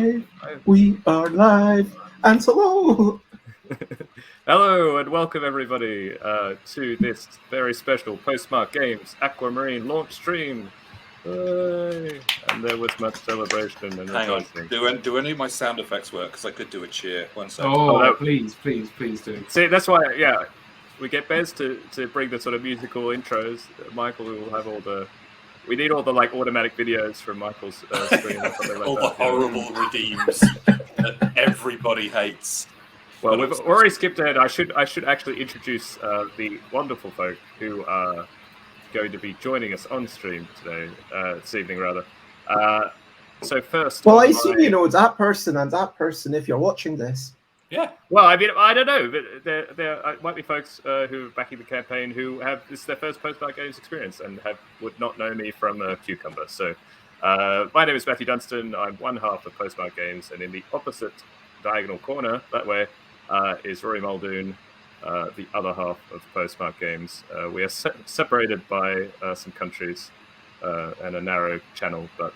live. We are live. And hello. Hello and welcome everybody to this very special Postmark Games Aquamarine launch stream. Yay. And there was much celebration and Hang on, rejoicing. do any of my sound effects work? Because I could do a cheer. 1 second. Oh, please do. See, that's why, yeah, we get Bez to bring the sort of musical intros. Michael will have all the... We need all the like automatic videos from Michael's screen or something like all that. the horrible redeems that everybody hates. Well, we've already skipped ahead. I should actually introduce the wonderful folk who are going to be joining us on stream today, this evening rather. So first, well, I assume you know that person and that person if you're watching this. Yeah. Well, I mean, I don't know. There might be folks who are backing the campaign who have this is their first Postmark Games experience and would not know me from a cucumber. So, my name is Matthew Dunstan. I'm one half of Postmark Games, and in the opposite diagonal corner that way is Rory Muldoon, the other half of Postmark Games. We are separated by some countries and a narrow channel, but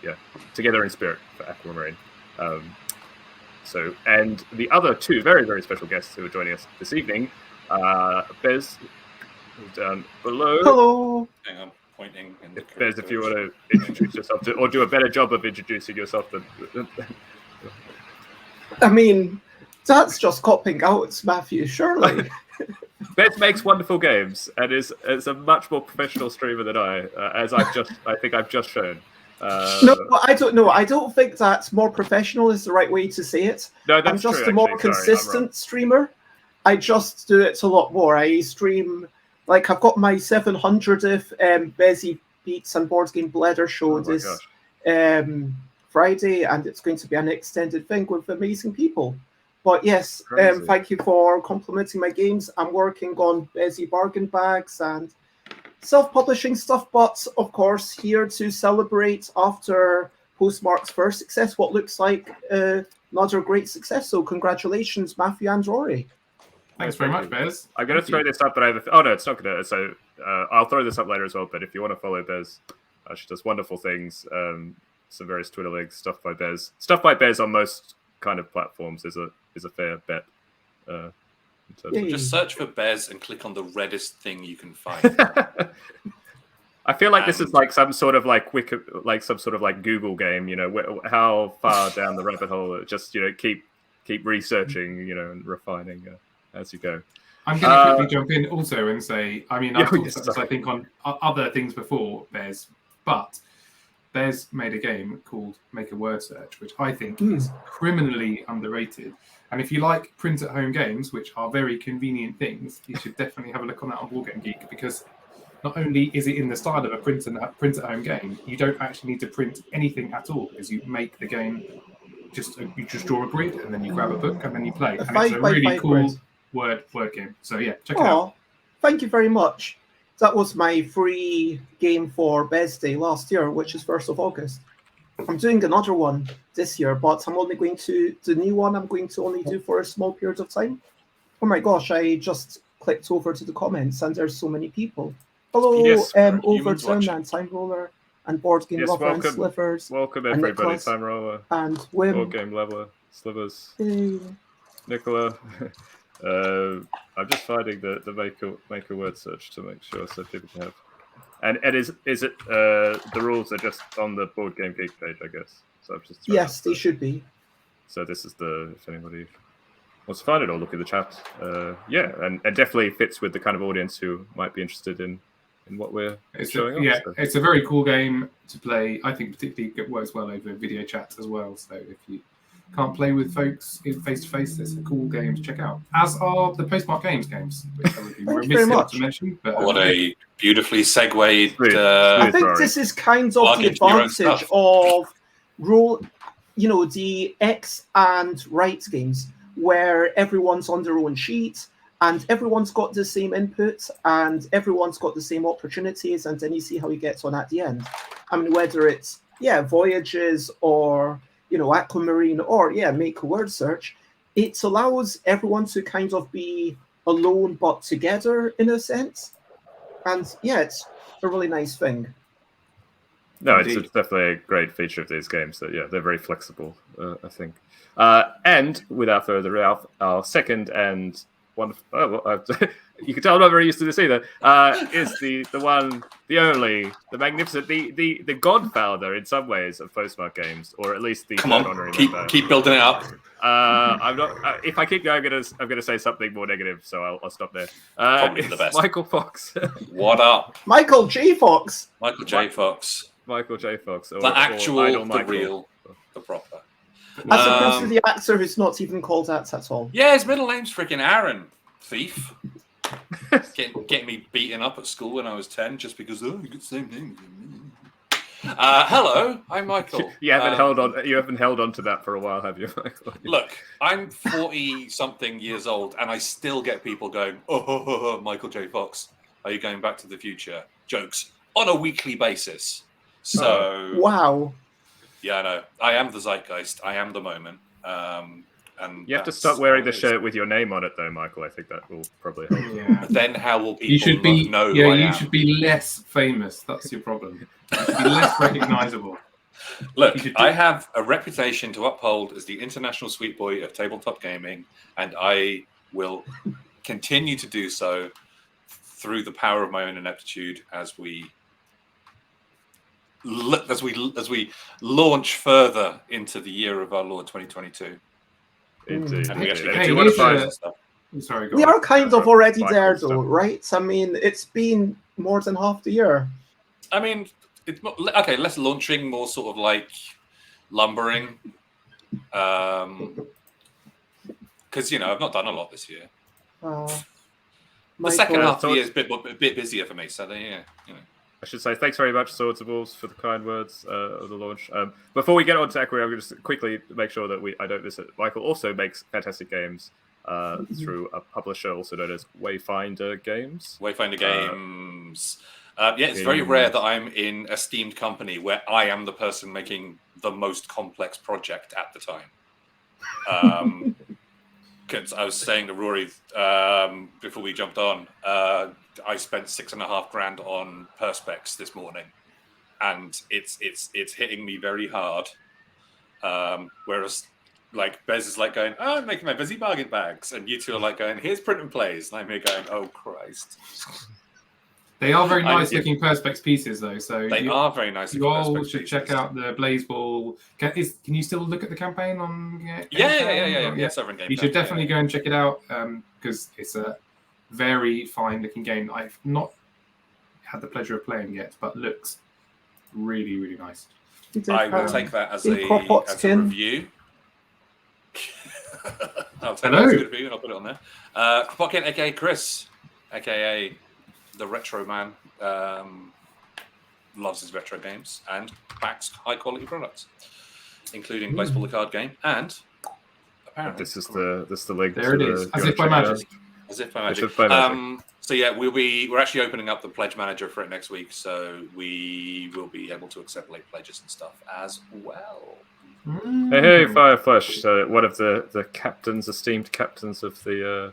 yeah, together in spirit for Aquamarine. And the other two very, very special guests who are joining us this evening, Bez, who's down below. Hello. Hang on, pointing. Bez, if you want to introduce yourself or do a better job of introducing yourself than. I mean, that's just copping out, Matthew, surely. Bez makes wonderful games and is a much more professional streamer than I, as I think I've just shown. No, I don't know. I don't think that more professional is the right way to say it. No, that's I'm just true, a more actually. consistent streamer. I just do it a lot more. I stream, like, I've got my 700th Bezzy Beats and Board Game Bladder show this Friday, and it's going to be an extended thing with amazing people. But yes, thank you for complimenting my games. I'm working on Bezzy bargain bags and self-publishing stuff, but of course here to celebrate after Postmark's first success, what looks like another great success. So congratulations, Matthew and Rory. Thanks very much, Bez. I'm going to throw this up, but oh no, it's not going to. So I'll throw this up later as well. But if you want to follow Bez, she does wonderful things. Some various Twitter links, stuff by Bez on most kind of platforms is a fair bet. Just search for Bez and click on the reddest thing you can find. I feel like this is like some sort of like some sort of like Google game, you know, how far down the rabbit hole, just, you know, keep researching, you know, and refining as you go. I'm going to quickly jump in also and say, I mean, I've talked about this, I think, on other things before, Bez, but Bez made a game called Make a Word Search, which I think is criminally underrated. And if you like print-at-home games, which are very convenient things, you should definitely have a look on that on Board Game Geek, because not only is it in the style of a print-at-home game, you don't actually need to print anything at all, because you make the game, you just draw a grid, and then you grab a book, and then you play. And it's a really cool word game. So yeah, check it out. Thank you very much. That was my free game for Bez Day last year, which is 1st of August. I'm doing another one this year, but I'm only going to, the new one I'm going to only do for a small period of time. Oh my gosh, I just clicked over to the comments and there's so many people. Hello, Overturn and Time Roller and Board Game Lover and Slivers. Welcome everybody, Time Roller. And Wim. Board Game Lover, Slivers. Nicola. I'm just finding the make a word search to make sure so people can have. And is it the rules are just on the Board Game Geek page, I guess. So I've just they should be. So this is if anybody wants to find it or look at the chat. And definitely fits with the kind of audience who might be interested in what we're showing off. Yeah, it's a very cool game to play. I think particularly it works well over video chat as well. So if you can't play with folks face to face, it's a cool game to check out. As are the Postmark Games, which I would be remiss to mention. But what a beautifully segued. I think this is kind of the advantage of the X and Right games, where everyone's on their own sheet and everyone's got the same input and everyone's got the same opportunities, and then you see how he gets on at the end. I mean, whether it's Voyages or Aquamarine or Make a Word Search, it allows everyone to kind of be alone but together in a sense, and it's a really nice thing. No, Indeed. it's definitely a great feature of these games that they're very flexible. I think. And without further ado, our second and wonderful. Oh, well, you can tell I'm not very used to this either. Is the one, the only, the magnificent, the godfather in some ways of postmark games, or at least the Come third on, honorary member. keep building it up. I'm not. If I keep going, I'm gonna say something more negative, so I'll stop there. Probably for the best. Michael Fox. What up, Michael J. Fox. Michael J. Fox? Michael J. Fox, or, The actual, or Idol the Michael. real, the proper. As opposed to the actor who's not even called that at all. Yeah, his middle name's freaking Aaron. Thief. Getting me beaten up at school when I was 10 just because, you got the same name. Hello, I'm Michael. You haven't held on to that for a while, have you, Michael? Look, I'm 40-something years old, and I still get people going, oh, Michael J. Fox, are you going back to the future? Jokes on a weekly basis. So, wow. Yeah, I know. I am the zeitgeist. I am the moment. And you have to start wearing the shirt with your name on it, though, Michael. I think that will probably help. Yeah. But then how will people know who I am? You should be less famous. That's your problem. You should be less recognisable. Look, I have a reputation to uphold as the international sweet boy of tabletop gaming, and I will continue to do so through the power of my own ineptitude as we launch further into the year of our Lord 2022. Indeed. And we actually Hey, get to prize and stuff. Sorry, We are kind of already Michael there, stuff. though, right? I mean, it's been more than half the year. I mean, it's okay. Less launching, more sort of like lumbering. Because I've not done a lot this year. The second half of the year is a bit busier for me. So I should say thanks very much, Swords of Wolves, for the kind words of the launch. Before we get on to Aquamarine, I'm going to just quickly make sure that I don't miss it. Michael also makes fantastic games through a publisher also known as Wayfinder Games. Wayfinder Games. It's very rare that I'm in a steamed company where I am the person making the most complex project at the time. Because I was saying to Rory before we jumped on, I spent $6,500 on Perspex this morning, and it's hitting me very hard. Whereas, like Bez is like going, "Oh, I'm making my busy bargain bags," and you two are like going, "Here's print and plays," and I'm here going, "Oh Christ." They are very nice looking Perspex pieces, though. So they are very nice. You all should check out the Blaze Ball. Can you still look at the campaign on? Yeah. Sovereign Game. You should definitely go and check it out because it's a very fine looking game. I've not had the pleasure of playing yet, but looks really, really nice. I will take that as a review. I'll take that as a good review and I'll put it on there. Kropotkin, aka Chris, aka the Retro Man, loves his retro games and backs high quality products, including Blaze Ball the card game and apparently this is the link. There it is, as if by magic. As if by magic. So yeah, we're actually opening up the pledge manager for it next week, so we will be able to accept late pledges and stuff as well. Hey, Fireflesh, one of the esteemed captains of the.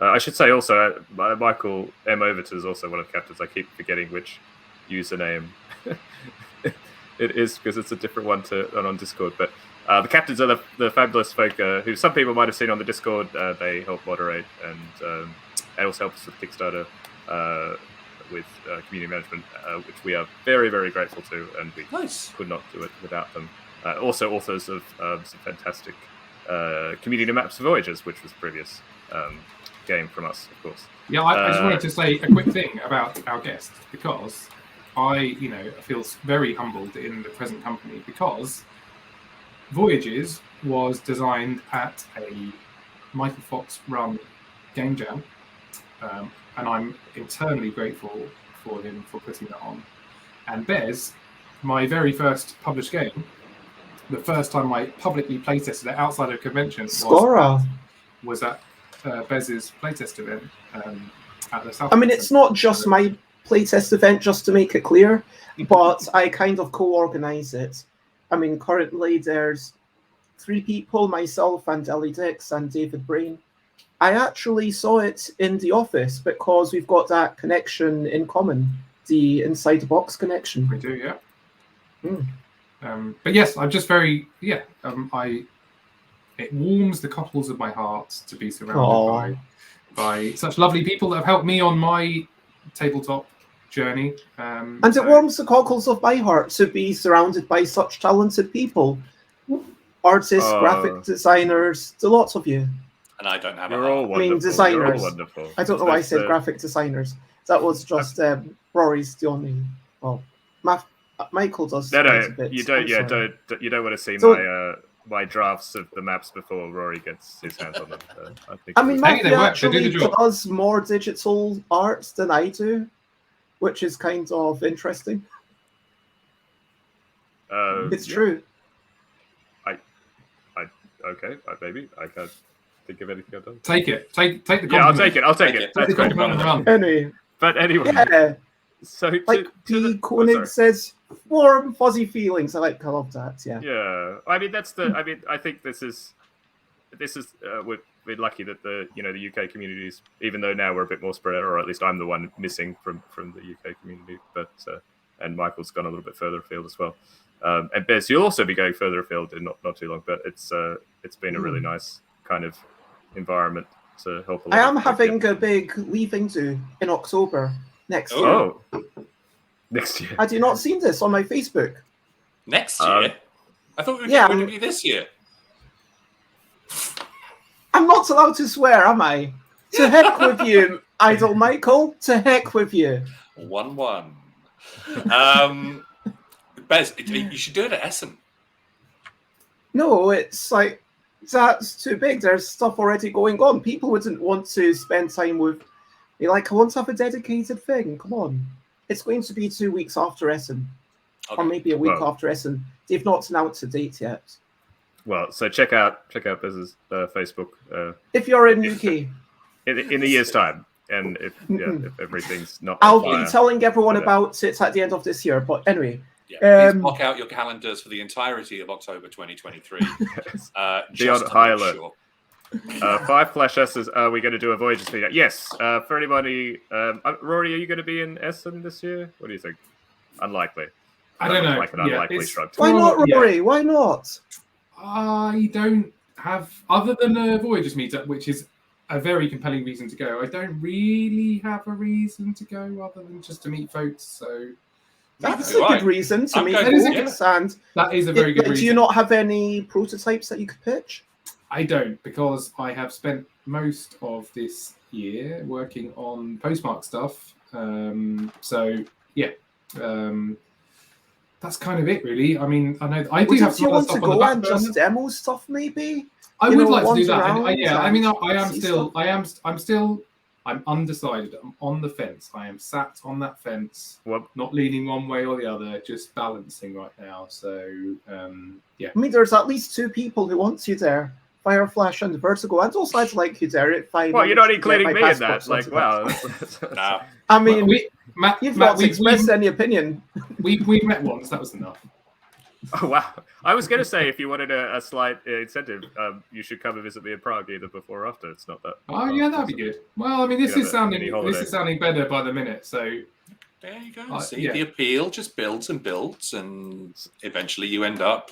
I should say also, Michael M. Overton is also one of the captains. I keep forgetting which username it is because it's a different one on Discord. But the captains are the fabulous folk who some people might have seen on the Discord. They help moderate and also help us with Kickstarter with community management, which we are very, very grateful to, and we could not do it without them. Also authors of some fantastic community maps for Voyages, which was the previous game from us, of course. Yeah, I just wanted to say a quick thing about our guest, because I feel very humbled in the present company, because Voyages was designed at a Michael Fox run game jam, and I'm eternally grateful for him for putting that on. And Bez, my very first published game, the first time I publicly playtested it outside of a convention was at Bez's playtest event at the South. I mean, it's not just my playtest event, just to make it clear, but I kind of co-organize it. I mean, currently there's 3 people, myself and Ellie Dix and David Brain. I actually saw it in the office because we've got that connection in common, the Inside the Box connection. We do, yeah. But yes, I'm just very it warms the cockles of my heart to be surrounded by such lovely people that have helped me on my tabletop journey. And it warms the cockles of my heart to be surrounded by such talented people, artists, graphic designers, the lots of you. And I don't have You're a all heart. wonderful. I mean, designers. You're all wonderful. I don't know why I said graphic designers. That was just Rory's the only. Well, Michael does. No, quite a bit. you don't. I'm sorry. You don't want to see So- my drafts of the maps before Rory gets his hands on them. I mean, Maybe they Matthew work. They do actually the job. does more digital art than I do, which is kind of interesting. It's true. Okay, maybe I can't think of anything I've done. Take it. Take the compliment. Yeah, I'll take it. I'll take it. Take the That's great. compliment and run. Anyway, But anyway, yeah, so like P. Koenig says, warm, fuzzy feelings. I love that. Yeah. Yeah, I mean that's the. I mean, I think this is. We're lucky that the UK communities, even though now we're a bit more spread, or at least I'm the one missing from the UK community, but and Michael's gone a little bit further afield as well. And Bez, you'll also be going further afield in not too long, but it's been a really nice kind of environment to help. I am having a big leaving do in October next year. Oh, next year. Had you not seen this on my Facebook? Next year? I thought we were going to be this year. I'm not allowed to swear, am I? To heck with you, Idol Michael. To heck with you. 1-1. Bez, you should do it at Essen. No, it's like that's too big. There's stuff already going on. People wouldn't want to spend time with me. Like, I want to have a dedicated thing. Come on. It's going to be 2 weeks after Essen. Okay. Or maybe a week after Essen. They've not announced a date yet. Well, so check out Bez's Facebook. If you're in UK. In a year's time. And if everything's not I'll on fire, be telling everyone about it at the end of this year. But anyway. Yeah, please block out your calendars for the entirety of October 2023. Be on high alert. Sure. 5 Flash S's. Are we going to do a Voyager speed? Yes. For anybody, Rory, are you going to be in Essen this year? What do you think? Unlikely. I don't know. Like an unlikely shrug. Why not, Rory? Yeah. Why not? I don't have, other than a Voyagers meetup, which is a very compelling reason to go. I don't really have a reason to go other than just to meet folks. So. That's a good reason to meet folks. And that is a very good reason. Do you not have any prototypes that you could pitch? I don't, because I have spent most of this year working on postmark stuff. That's kind of it, really. I mean, I know I do have some other stuff on the back burner. Just demo stuff, maybe. I would like to do that. I'm undecided. I'm on the fence. I am sat on that fence, not leaning one way or the other, just balancing right now. So, yeah. I mean, there's at least 2 people who want you there. Fireflash and Vertigo. And also, I'd like you there. Well, you're not including me in that. Like, wow. No. I mean, you've not expressed any opinion. We met once. That was enough. Oh, wow. I was going to say, if you wanted a slight incentive, you should come and visit me in Prague either before or after. It's not that. Oh, yeah, that'd be good. Well, I mean, this is sounding better by the minute. So there you go. The appeal just builds, and eventually you end up.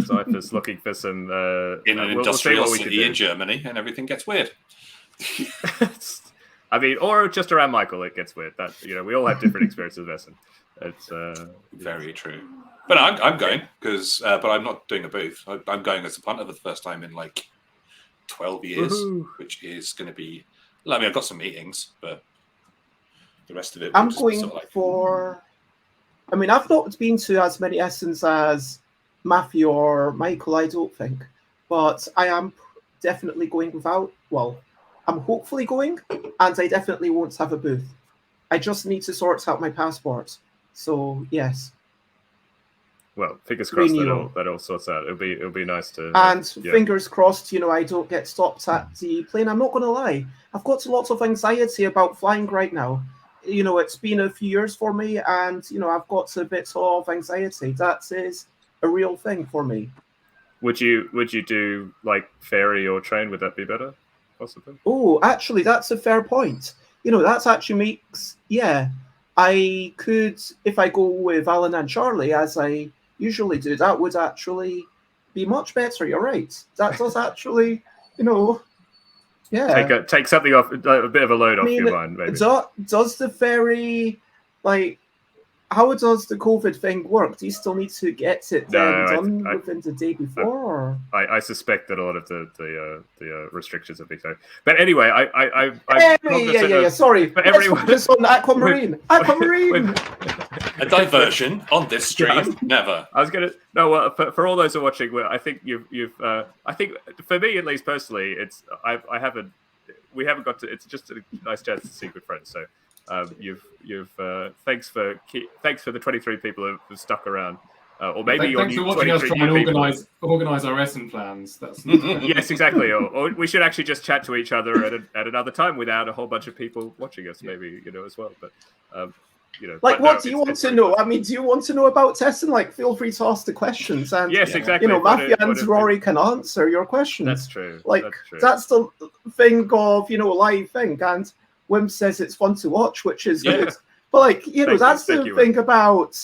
Cypher's looking for some in an industrial city in Germany, and everything gets weird. I mean, or just around Michael, it gets weird. That we all have different experiences with Essen. It's very true. But I'm going because, but I'm not doing a booth. I'm going as a punter for the first time in like 12 years, which is going to be. I mean, I've got some meetings, but the rest of it. I'm going for. I mean, I've not been to as many Essens as Matthew or Michael. I don't think, but I am definitely going without. Well, I'm hopefully going, and I definitely won't have a booth. I just need to sort out my passport. So yes. Well, fingers crossed that all sorts out. It'll be nice to. And fingers crossed, I don't get stopped at the plane. I'm not going to lie. I've got lots of anxiety about flying right now. It's been a few years for me, and I've got a bit of anxiety. That is a real thing for me. Would you do like ferry or train? Would that be better? Possibly. Oh, actually, that's a fair point. That actually makes I could, if I go with Alan and Charlie, as I usually do, that would actually be much better. You're right. That does actually, yeah. Take something off, a bit of a load I off mean, your mind, maybe. does the ferry, how does the COVID thing work? Do you still need to get it done within the day before? I suspect that a lot of the restrictions have been so. But anyway, Sorry, but let's focus on Aquamarine. Aquamarine. A diversion on this stream, never. I was gonna for all those who are watching. I think you've I think for me at least personally, it's we haven't got to. It's just a nice chance to see good friends. So. Thanks for the 23 people who've stuck around, or maybe thanks for watching us try and organize our lesson plans. That's yes, exactly. Or we should actually just chat to each other at another time without a whole bunch of people watching us, maybe as well. But what do you want to know? I mean, do you want to know about testing? Feel free to ask the questions, and yes, exactly. Matthew and Rory can answer your questions. That's true. That's the thing of live thing, and Wim says it's fun to watch, which is good. But that's the thing about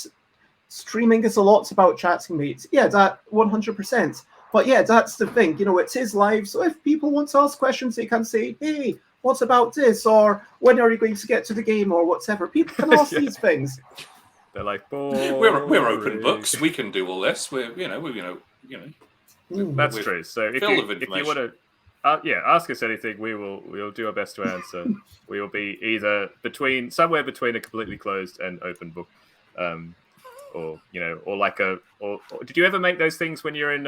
streaming is a lot about chatting, mate. Yeah, that 100%. But yeah, that's the thing. It is live, so if people want to ask questions, they can say, "Hey, what about this?" or "When are you going to get to the game?" or whatever. People can ask these things. They're like, we're open books. We can do all this. That's true. So if you want to. Ask us anything. We'll do our best to answer. We will be either somewhere between a completely closed and open book, or did you ever make those things when you're in?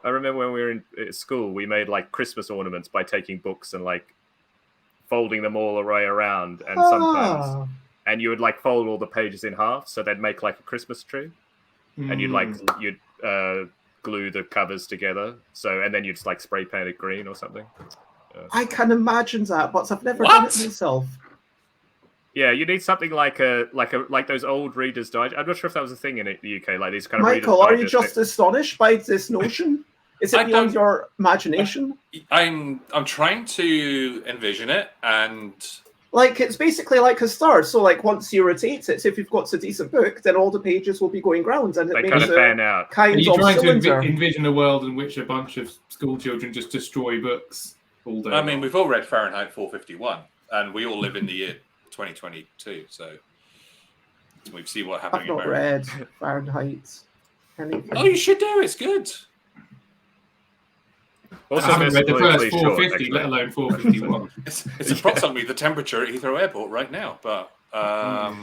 I remember when we were in school, we made Christmas ornaments by taking books and folding them all the way around, and sometimes, and you would fold all the pages in half, so they'd make a Christmas tree, and you'd glue the covers together, and then you'd spray paint it green or something. I can imagine that, but I've never done it myself. Yeah, you need something like those old Reader's Digest. I'm not sure if that was a thing in the UK, these kind of. Michael, are you just astonished by this notion? Is it beyond your imagination? I'm trying to envision it, and it's basically like a star. So once you rotate it, if you've got a decent book, then all the pages will be going round, and it makes kind of fan out. Are you trying to envision a world in which a bunch of school children just destroy books all day? I mean, we've all read Fahrenheit 451, and we all live in the year 2022, so we've seen what happened. I've not read Fahrenheit. Anything. Oh, you should do. It's good. Also, I haven't read the first 450, let alone 451. It's approximately the temperature at Heathrow Airport right now, but I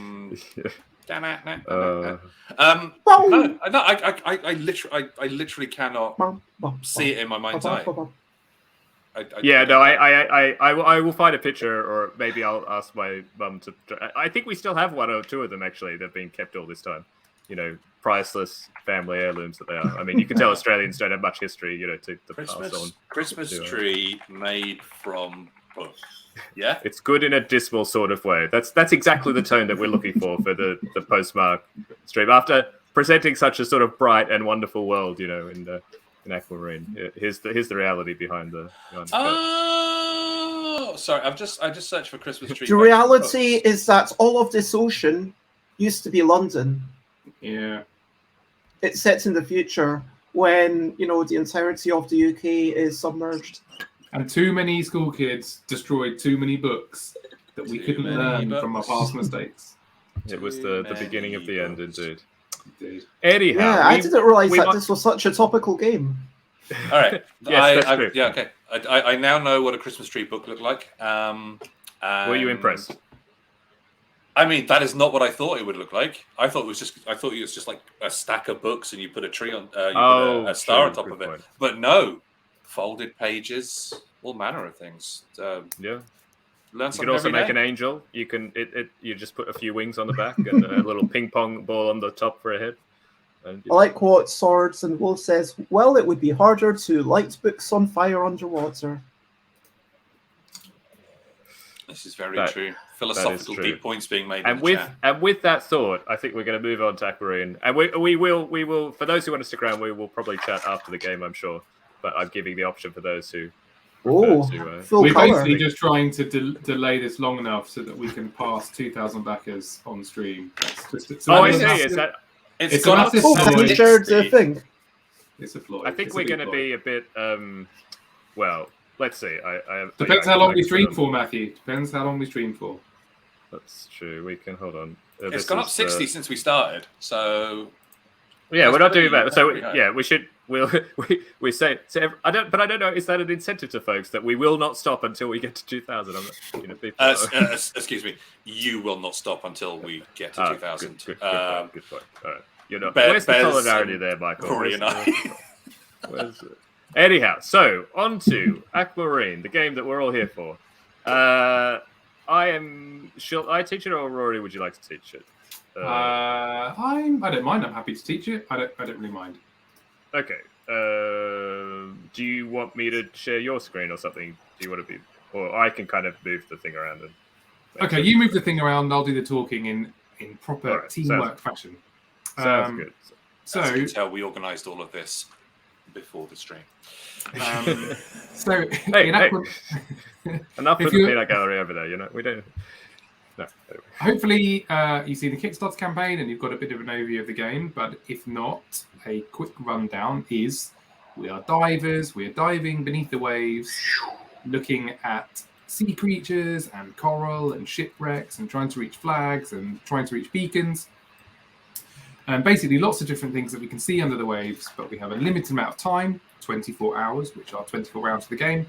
literally cannot see it in my mind's eye. I will find a picture, or maybe I'll ask my mum to. I think we still have one or two of them actually that have been kept all this time. Priceless family heirlooms that they are. I mean, you can tell Australians don't have much history, to pass on. Christmas tree made from books. Yeah, it's good in a dismal sort of way. That's exactly the tone that we're looking for the postmark stream. After presenting such a sort of bright and wonderful world, in Aquamarine, here's the reality behind the. Oh, sorry. I just searched for Christmas tree. The reality is that all of this ocean used to be London. Yeah. It's set in the future when, the entirety of the UK is submerged. And too many school kids destroyed too many books that we couldn't learn from our past mistakes. It was the beginning of the end, indeed. Anyhow, yeah, I didn't realise that this was such a topical game. All right. Yes, that's true. Yeah, okay. I now know what a Christmas tree book looked like. Were you impressed? I mean, that is not what I thought it would look like. I thought it was just like a stack of books, and you put a tree on, put a star on top of it. Point. But no, folded pages, all manner of things. Yeah. Learn you something can also every make day. an angel. You can you just put a few wings on the back and a little ping pong ball on the top for a head. And, I like what Swords and Wolf says. Well, it would be harder to light books on fire underwater. This is very true. Philosophical deep points being made. And with that thought, I think we're going to move on to Aquamarine. And we will for those who want to stick around, we will probably chat after the game, I'm sure. But I'm giving the option for those who Oh, to, full We're colour. basically just trying to delay this long enough so that we can pass 2,000 backers on stream. I see. Is that? It's It's gone a up to massive Oh, have we ploy. shared the 60. thing? It's a ploy. I think It's a we're big going to ploy. be a bit. Well, let's see. Depends I how long can we put stream on- for, Matthew. Depends how long we stream for. That's true. We can hold on. It's This gone up is, 60 since we started. So Yeah, That's we're not doing pretty- that. So that's pretty high. yeah, we should. We say. So I don't know. Is that an incentive to folks that we will not stop until we get to 2,000? I'm not, you know, people. excuse me, you will not stop until we get to Ah, 2,000. Good point. Good point. All right. You know, Bez where's the solidarity and there, Michael? Rory and I. Where's it? Anyhow, so on to Aquamarine, the game that we're all here for. Shall I teach it, or Rory, would you like to teach it? I don't mind. I'm happy to teach it. I don't really mind. Okay. Do you want me to share your screen or something? Do you want to be, or I can kind of move the thing around and. Okay, you move the thing around. I'll do the talking in proper All right, teamwork fashion. Sounds good. So, As you can tell, we organised all of this before the stream. Hey, in hey. Aqua- Enough If of the you- peanut gallery over there. You know, we don't. No. Anyway. hopefully you've seen the Kickstarter campaign and you've got a bit of an overview of the game. But if not, a quick rundown is: we are divers. We are diving beneath the waves, looking at sea creatures and coral and shipwrecks and trying to reach flags and trying to reach beacons. And basically lots of different things that we can see under the waves, but we have a limited amount of time, 24 hours, which are 24 rounds of the game,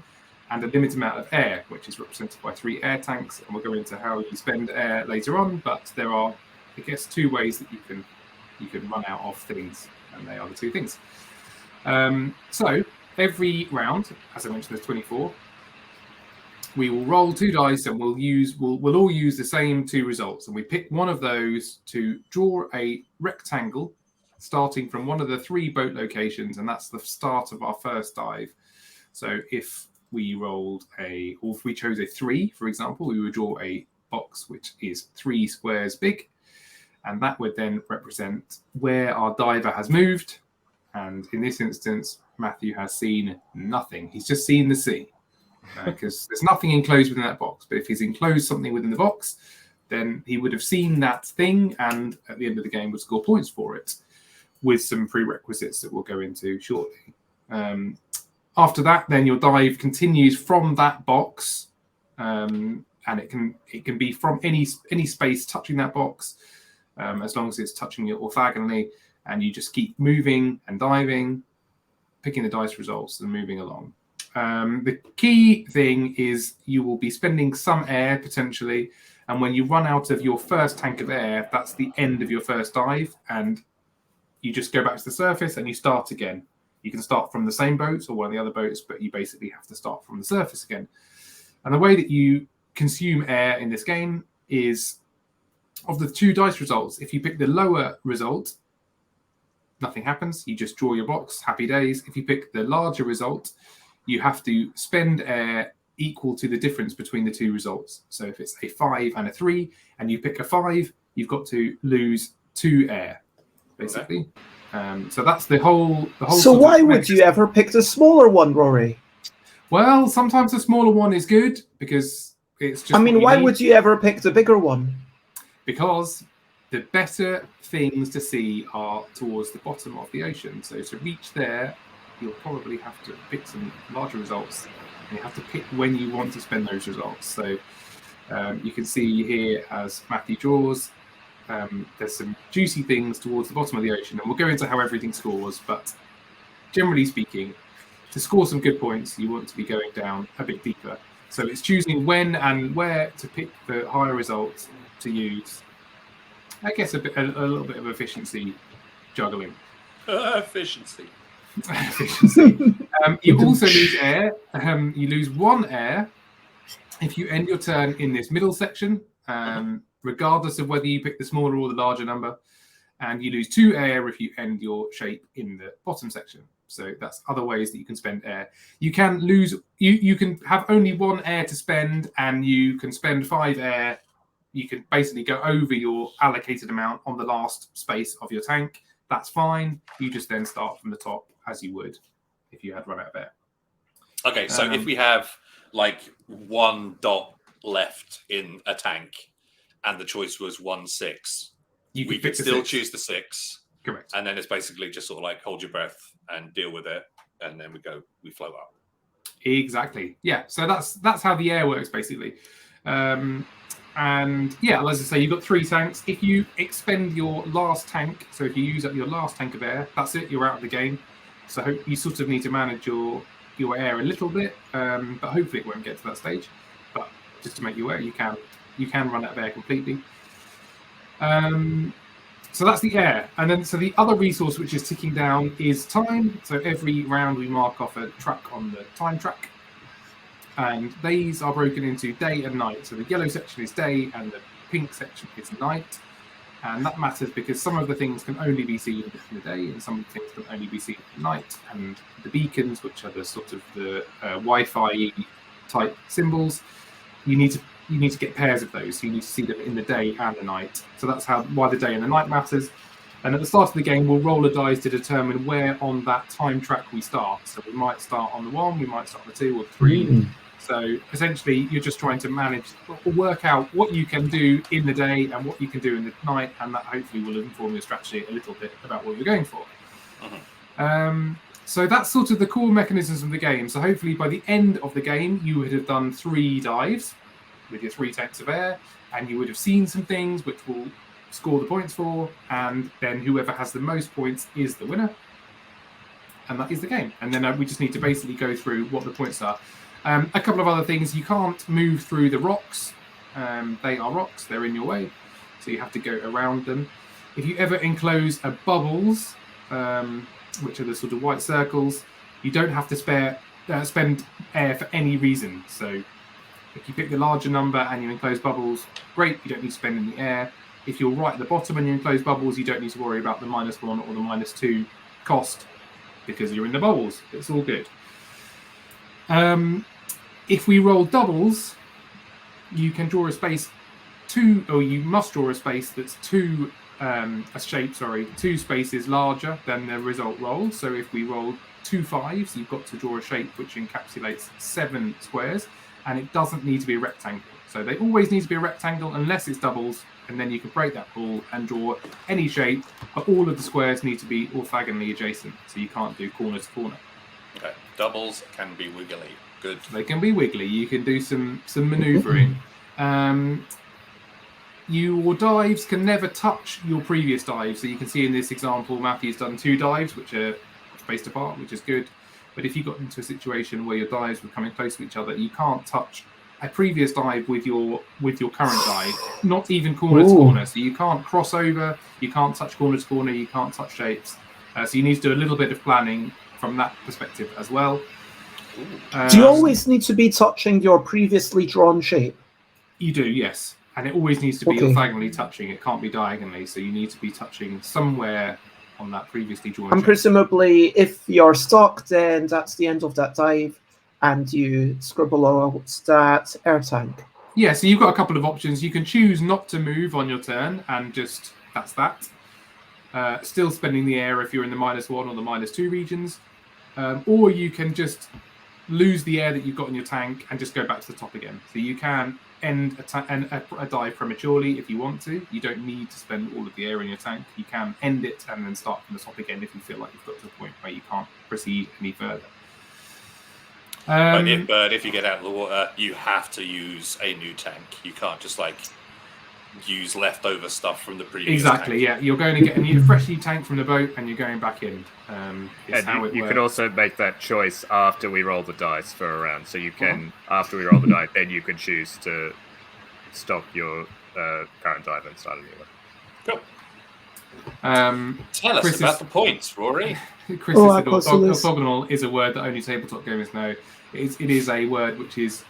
and a limited amount of air, which is represented by 3 air tanks. And we'll go into how you spend air later on, but there are, I guess, 2 ways that you can run out of things, and they are the 2 things. So every round, as I mentioned, there's 24. We will roll 2 dice and we'll all use the same 2 results. And we pick one of those to draw a rectangle starting from one of the 3 boat locations. And that's the start of our first dive. So if we chose a 3, for example, we would draw a box which is 3 squares big. And that would then represent where our diver has moved. And in this instance, Matthew has seen nothing. He's just seen the sea. Because there's nothing enclosed within that box. But if he's enclosed something within the box, then he would have seen that thing and at the end of the game would score points for it with some prerequisites that we'll go into shortly. After that, then your dive continues from that box, and it can be from any space touching that box, as long as it's touching it orthogonally, and you just keep moving and diving, picking the dice results and moving along. The key thing is you will be spending some air potentially, and when you run out of your first tank of air, that's the end of your first dive, and you just go back to the surface and you start again. You can start from the same boat or one of the other boats, but you basically have to start from the surface again. And the way that you consume air in this game is, of the 2 dice results, if you pick the lower result, nothing happens. You just draw your box, happy days. If you pick the larger result, you have to spend air equal to the difference between the 2 results. So if it's a 5 and a 3, and you pick a 5, you've got to lose 2 air, basically. Okay. So that's the whole. So why would you ever pick the smaller one, Rory? Well, sometimes the smaller one is good because it's just. I mean, why would you ever pick the bigger one? Because the better things to see are towards the bottom of the ocean. So to reach there, you'll probably have to pick some larger results. And you have to pick when you want to spend those results. So you can see here as Matthew draws, there's some juicy things towards the bottom of the ocean. And we'll go into how everything scores. But generally speaking, to score some good points, you want to be going down a bit deeper. So it's choosing when and where to pick the higher results to use. I guess a little bit of efficiency juggling. Efficiency. You also lose air. You lose 1 air if you end your turn in this middle section, regardless of whether you pick the smaller or the larger number. And you lose 2 air if you end your shape in the bottom section. So that's other ways that you can spend air. You can lose. You can have only 1 air to spend, and you can spend 5 air. You can basically go over your allocated amount on the last space of your tank. That's fine. You just then start from the top as you would if you had run out of air. Okay, so if we have like 1 dot left in a tank, and the choice was 1-6, we could still choose the 6. Correct. And then it's basically just sort of like hold your breath and deal with it, and then we float up. Exactly. Yeah. So that's how the air works basically. And yeah, as I say, you've got 3 tanks. If you expend your last tank, so if you use up your last tank of air, that's it. You're out of the game. So you sort of need to manage your air a little bit, but hopefully it won't get to that stage. But just to make you aware, you can run out of air completely. So that's the air, and then so the other resource which is ticking down is time. So every round we mark off a track on the time track, and these are broken into day and night. So the yellow section is day, and the pink section is night, and that matters because some of the things can only be seen in the day, and some of the things can only be seen at night. And the beacons, which are the sort of the Wi-Fi type symbols, you need to get pairs of those. So you need to see them in the day and the night. So that's why the day and the night matters. And at the start of the game, we'll roll a dice to determine where on that time track we start. So we might start on the 1, we might start on the 2 or 3. So essentially, you're just trying to manage or work out what you can do in the day and what you can do in the night, and that hopefully will inform your strategy a little bit about what you're going for. So that's sort of the core mechanisms of the game. So hopefully by the end of the game, you would have done 3 dives with your 3 tanks of air, and you would have seen some things which will score the points for, and then whoever has the most points is the winner, and that is the game. And then we just need to basically go through what the points are. A couple of other things: you can't move through the rocks. They are rocks; they're in your way, so you have to go around them. If you ever enclose a bubbles, which are the sort of white circles, you don't have to spend air for any reason. So if you pick the larger number and you enclose bubbles, great, you don't need to spend any air. If you're right at the bottom and you enclose bubbles, you don't need to worry about the -1 or the -2 cost because you're in the bubbles. It's all good. If we roll doubles, you can draw a space you must draw a space that's 2 spaces larger than the result roll. So if we roll 2 5s, you've got to draw a shape which encapsulates 7 squares. And it doesn't need to be a rectangle. So they always need to be a rectangle unless it's doubles, and then you can break that rule and draw any shape, but all of the squares need to be orthogonally adjacent, so you can't do corner to corner. Okay, doubles can be wiggly. Good. They can be wiggly. You can do some manoeuvring. Your dives can never touch your previous dives. So you can see in this example, Matthew's done 2 dives, which are spaced apart, which is good. But if you got into a situation where your dives were coming close to each other, you can't touch a previous dive with your current dive, not even corner to corner. So you can't cross over, you can't touch corner to corner, you can't touch shapes. So you need to do a little bit of planning from that perspective as well. Do you always need to be touching your previously drawn shape? You do, yes. And it always needs to be orthogonally touching. It can't be diagonally. So you need to be touching somewhere on that previously drawn And shape. presumably, if you're stuck, then that's the end of that dive, and you scribble out that air tank. Yeah, so you've got a couple of options. You can choose not to move on your turn, and just that's that. Still spending the air if you're in the -1 or the -2 regions. Or you can just lose the air that you've got in your tank and just go back to the top again. So you can end a dive prematurely if you want to. You don't need to spend all of the air in your tank. You can end it and then start from the top again if you feel like you've got to a point where you can't proceed any further. But if you get out of the water, you have to use a new tank. You can't just use leftover stuff from the previous tank. Yeah. You're going to get a fresh new tank from the boat and you're going back in. You can also make that choice after we roll the dice for a round. So you can, after we roll the dice, then you can choose to stop your current dive and start a new one. Cool. Tell us about the points, Rory. Chris said orthogonal is a word that only tabletop gamers know. It is a word which is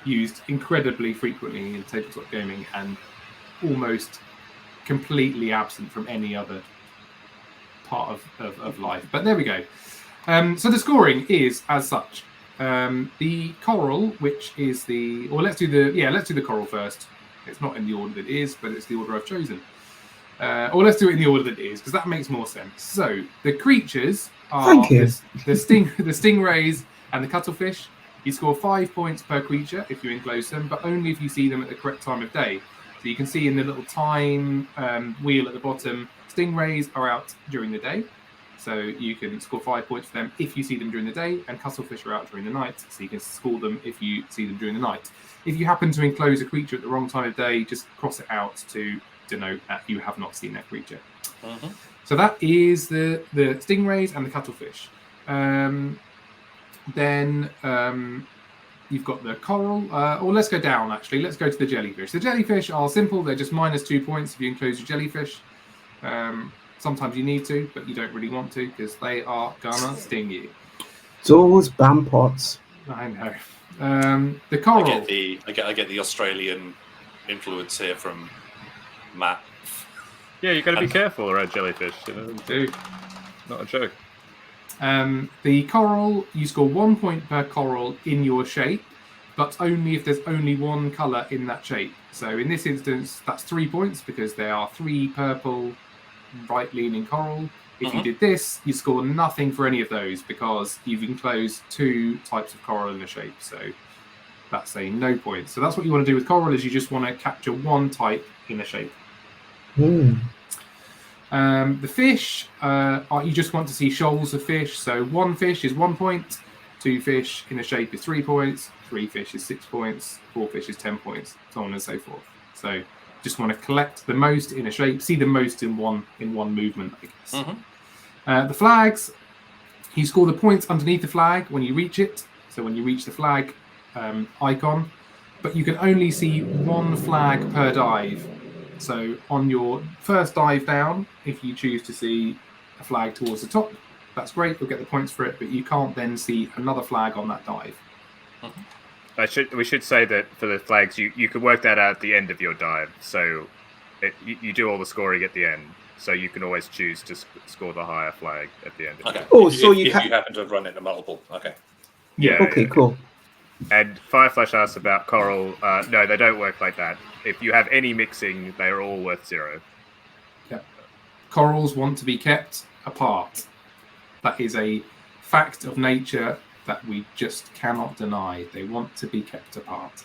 used incredibly frequently in tabletop gaming and almost completely absent from any other part of life. But there we go. So the scoring is as such. The coral, which is let's do the coral first. It's not in the order that it is, but it's the order I've chosen. Or let's do it in the order that it is, because that makes more sense. So the creatures are the stingrays and the cuttlefish. You score 5 points per creature if you enclose them, but only if you see them at the correct time of day. So you can see in the little time wheel at the bottom, stingrays are out during the day. So you can score 5 points for them if you see them during the day, and cuttlefish are out during the night. So you can score them if you see them during the night. If you happen to enclose a creature at the wrong time of day, just cross it out to denote that you have not seen that creature. Mm-hmm. So that is the stingrays and the cuttlefish. Then you've got the coral. Or let's go down, actually. Let's go to the jellyfish. The jellyfish are simple. They're just -2 points if you enclose your jellyfish. Sometimes you need to, but you don't really want to because they are gonna sting you. Those bampots. I know. The coral. I get the Australian influence here from Matt. Yeah, you got to be careful around jellyfish. Do. Not a joke. The coral, you score 1 point per coral in your shape, but only if there's only one colour in that shape. So in this instance, that's 3 points because there are 3 purple, right-leaning coral. If you did this, you score nothing for any of those because you've enclosed 2 types of coral in a shape. So that's a no point. So that's what you want to do with coral is you just want to capture 1 type in a shape. The fish, you just want to see shoals of fish. So 1 fish is 1 point, 2 fish in a shape is 3 points, 3 fish is 6 points, 4 fish is 10 points, so on and so forth. So just want to collect the most in a shape, see the most in one movement, I guess. The flags, you score the points underneath the flag when you reach it. So when you reach the flag icon, but you can only see 1 flag per dive. So on your first dive down, if you choose to see a flag towards the top, that's great, you'll get the points for it, but you can't then see another flag on that dive. We should say that for the flags, you could work that out at the end of your dive. So you do all the scoring at the end. So you can always choose to score the higher flag at the end. Okay. So if you happen to have run into multiple. Okay. Yeah. Okay, cool. And Fireflash asks about coral. No, they don't work like that. If you have any mixing, they are all worth 0. Yeah. Corals want to be kept apart. That is a fact of nature that we just cannot deny. They want to be kept apart.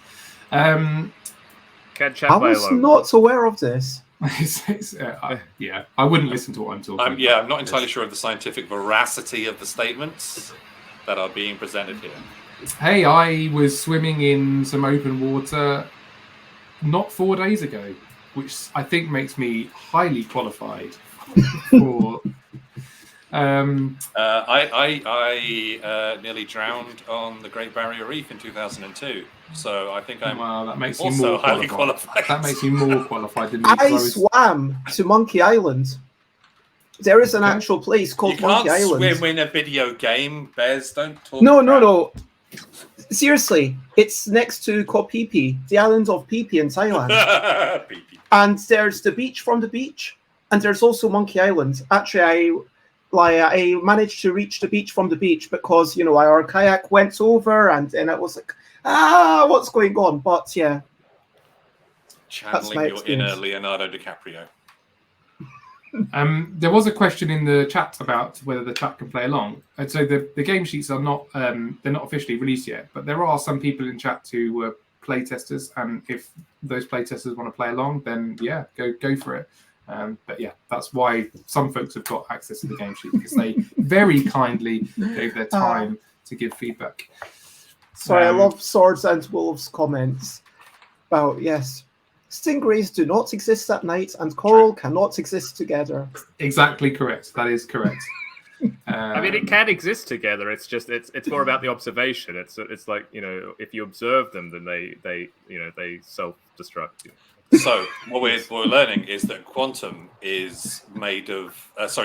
Can chat I was not aware of this. Yeah, I wouldn't listen to what I'm talking about. I'm not entirely sure of the scientific veracity of the statements that are being presented here. Hey, I was swimming in some open water not 4 days ago, which I think makes me highly qualified for... I nearly drowned on the Great Barrier Reef in 2002, so I think I'm that makes you also more highly qualified. That makes you more qualified than me. I swam to Monkey Island. There is an actual place called Monkey Island. You can't swim in a video game, Bez. Don't talk. No. Seriously, it's next to Koh Phi Phi, the island of Phi Phi in Thailand. And there's the beach from the beach, and there's also Monkey Island. Actually, I managed to reach the beach from the beach because, our kayak went over and it was like, what's going on? But yeah. Channeling your inner Leonardo DiCaprio. There was a question in the chat about whether the chat can play along. And so the game sheets are not they're not officially released yet, but there are some people in chat who were play testers, and if those play testers want to play along, then yeah, go for it. But yeah, that's why some folks have got access to the game sheet, because they very kindly gave their time to give feedback. Sorry, I love Swords and Wolves comments about, yes, stingrays do not exist at night and coral cannot exist together. Exactly correct. That is correct. I mean, it can exist together. It's just it's more about the observation. It's like, if you observe them, then they self-destruct. So what we're learning is that quantum is made of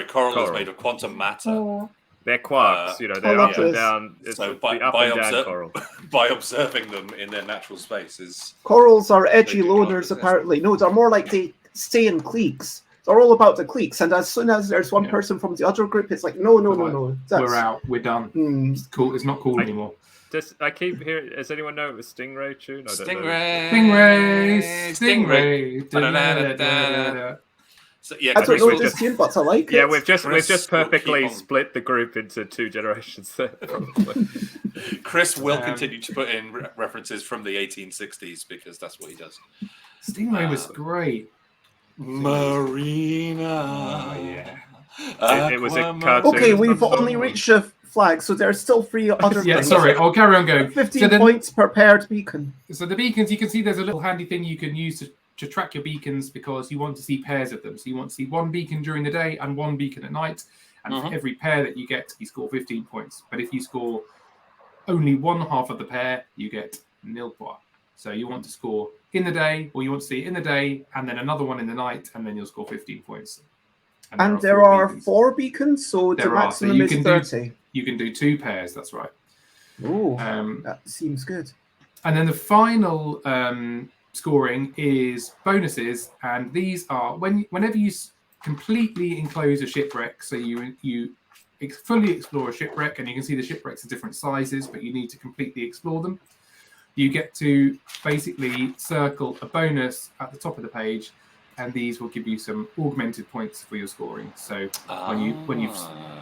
coral is made of quantum matter. They're quarks, they're up and down. It's so coral. By observing them in their natural space corals are edgy loners, apparently. No, they're more like they stay in cliques. They're all about the cliques, and as soon as there's one person from the other group, it's like no. We're out. We're done. It's cool. It's not cool anymore. I keep hearing. Does anyone know it was Stingray tune? Stingray. So, yeah, I don't know this tune, but I like it. Yeah, we've just perfectly split the group into 2 generations there. Probably. Chris will continue to put in references from the 1860s because that's what he does. Stingray was great. Marina. Oh, yeah. It was a cartoon. Okay, we've only reached a flag, so there's still 3 other Yeah, things. sorry, I'll carry on going. 15 points per paired beacon. So the beacons, you can see there's a little handy thing you can use to track your beacons because you want to see pairs of them. So you want to see one beacon during the day and one beacon at night. And for every pair that you get, you score 15 points. But if you score only one half of the pair, you get 0 points. So you want to score in the day, or you want to see it in the day, and then another one in the night, and then you'll score 15 points. And there are 4 beacons, so the maximum is 30. You can do 2 pairs, that's right. Oh, that seems good. And then the final scoring is bonuses, and these are whenever you completely enclose a shipwreck, so you fully explore a shipwreck, and you can see the shipwrecks are different sizes, but you need to completely explore them. You get to basically circle a bonus at the top of the page, and these will give you some augmented points for your scoring. So when you've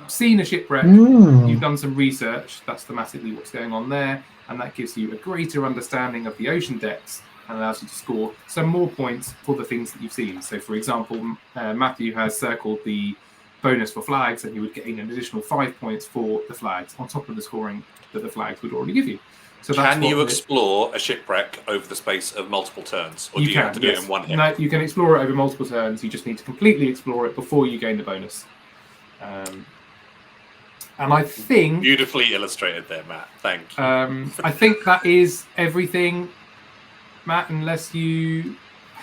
seen a shipwreck, you've done some research, that's thematically what's going on there, and that gives you a greater understanding of the ocean depths and allows you to score some more points for the things that you've seen. So, for example, Matthew has circled the bonus for flags, and he would gain an additional 5 points for the flags on top of the scoring that the flags would already give you. So can you explore a shipwreck over the space of multiple turns, or do you have to do it in one hit? No, you can explore it over multiple turns. You just need to completely explore it before you gain the bonus. And I think beautifully illustrated there, Matt. Thank you. I think that is everything, Matt. Unless you,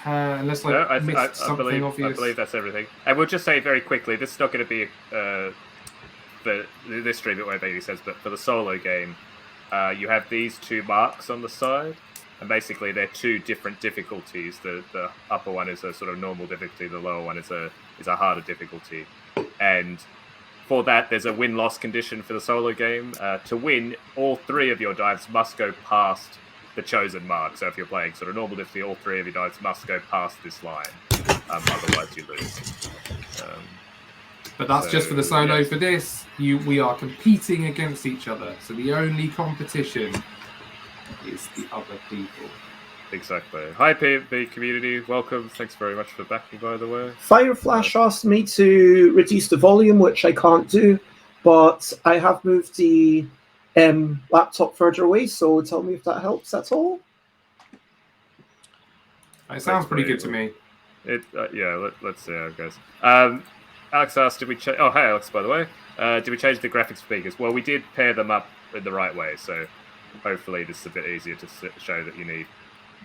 I missed something obvious. I believe that's everything. And we'll just say very quickly, this is not going to be for this stream it won't make sense, but for the solo game. You have these 2 marks on the side, and basically they're 2 different difficulties. The upper one is a sort of normal difficulty, the lower one is a harder difficulty. And for that, there's a win-loss condition for the solo game. To win, all 3 of your dives must go past the chosen mark. So if you're playing sort of normal difficulty, all 3 of your dives must go past this line. Otherwise, you lose. But that's just for the solo. Yes. For this, we are competing against each other. So the only competition is the other people. Exactly. Hi, PvP community. Welcome. Thanks very much for backing, by the way. Fireflash asked me to reduce the volume, which I can't do, but I have moved the laptop further away, so tell me if that helps at all. It sounds pretty good to me. Let's see how it goes. Alex asked, did we change... Oh, hey, Alex, by the way. Did we change the graphics speakers? Well, we did pair them up in the right way, so hopefully this is a bit easier to show that you need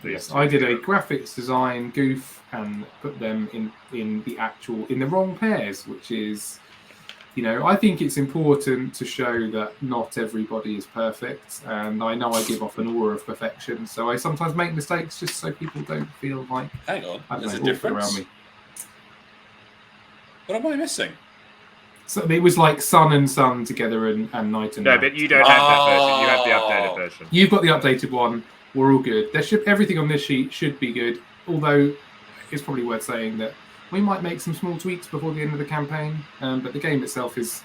these. Yes, I did a graphics design goof and put them in the wrong pairs, which is, I think it's important to show that not everybody is perfect, and I know I give off an aura of perfection, so I sometimes make mistakes just so people don't feel like... Hang on, there's a difference around me. What am I missing? So it was like sun and sun together and night and night. No, but you don't have that version. You have the updated version. You've got the updated one. We're all good. Everything on this sheet should be good. Although it's probably worth saying that we might make some small tweaks before the end of the campaign. But the game itself is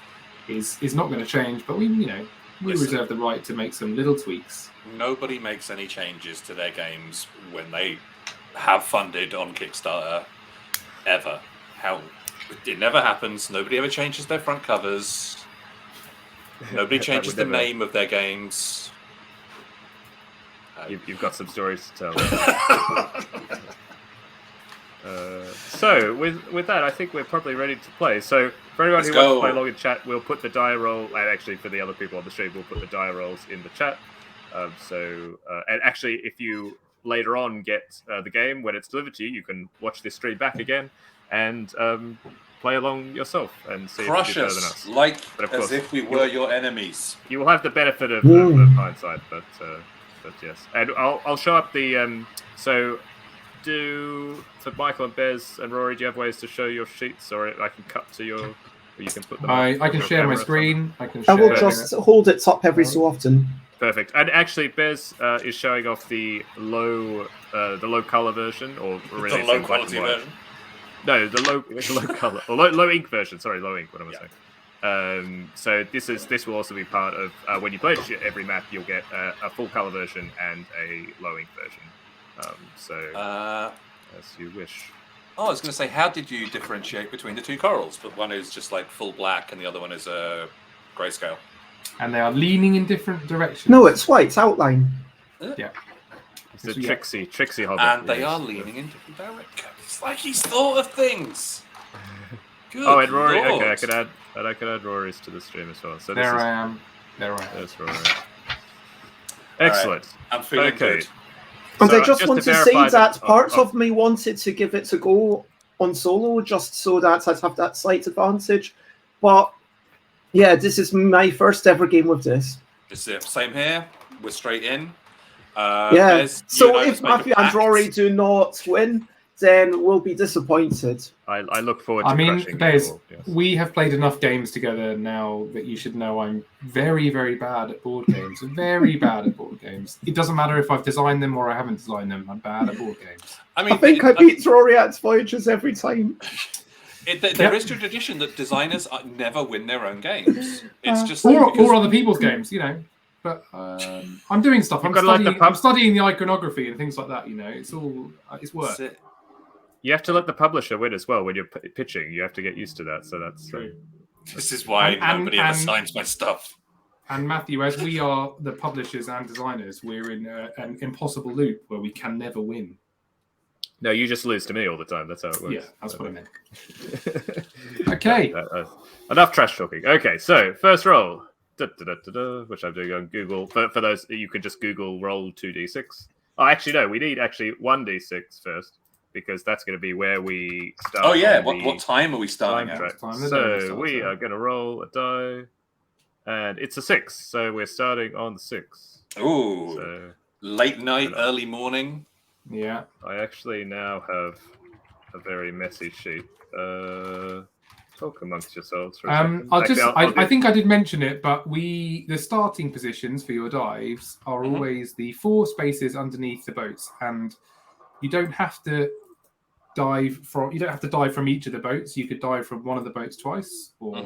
not going to change. But we reserve the right to make some little tweaks. Nobody makes any changes to their games when they have funded on Kickstarter ever. It never happens. Nobody ever changes their front covers. Nobody changes the name of their games. You've got some stories to tell. So with that, I think we're probably ready to play. So for anyone who wants to play along in chat, we'll put the die roll, and actually for the other people on the stream, we'll put the die rolls in the chat. And actually, if you later on get the game when it's delivered to you, you can watch this stream back again and play along yourself and see Crush if you do better than us. Like as if we were your enemies. You will have the benefit of hindsight, but yes. And I'll show up the so for Michael and Bez and Rory, do you have ways to show your sheets, or I can cut to your, or you can put them I can share my screen. I will just hold it up every so often. Perfect. And actually, Bez is showing off the low color version, or really the low quality version. No, the low color or low ink version. Sorry, low ink. What am I saying? So this will also be part of when you play every map, you'll get a full color version and a low ink version. As you wish. Oh, I was going to say, how did you differentiate between the two corals? But one is just like full black, and the other one is a grayscale. And they are leaning in different directions. No, it's white. It's outline. Yeah. It's a tricksy hobbit. And they are leaning in different directions. It's like he's thought of things. Good and Rory. Lord. Okay, I could add Rory's to the stream as well. So There I am. There's Rory. Excellent. Right. I'm feeling good. And So I just want to say verify that parts of me wanted to give it a go on solo, just so that I'd have that slight advantage. But yeah, this is my first ever game with this. It's the same here. We're straight in. Yeah. So if Matthew and Rory do not win, then we'll be disappointed. I look forward to crushing Bez, you all, yes. we have played enough games together now that you should know I'm very, very bad at board games. Very bad at board games. It doesn't matter if I've designed them or I haven't designed them. I'm bad at board games. I think I beat Rory at Voyages every time. There is a tradition that designers never win their own games. It's just or other people's games, you know. But I'm doing stuff. I'm studying the iconography and things like that. You know, it's all it's work. That's it. You have to let the publisher win as well when you're pitching. You have to get used to that. So that's true. This is why nobody ever signs my stuff. And Matthew, as we are the publishers and designers, we're in an impossible loop where we can never win. No, you just lose to me all the time. That's how it works. Yeah, that's what I meant. Okay. Enough trash talking. Okay, so first roll, which I'm doing on Google. For those, you can just Google roll 2d6. Oh, actually, no, we need 1d6 first, because that's going to be where we start. Oh, yeah. What time are we starting at? So we are going to roll a die, and it's a 6. So we're starting on the 6. Ooh. So, late night, early morning. Yeah. I actually now have a very messy sheet. Talk amongst yourselves for a second. I think I did mention it, but the starting positions for your dives are always the 4 spaces underneath the boats, and you don't have to dive from each of the boats. You could dive from one of the boats twice, or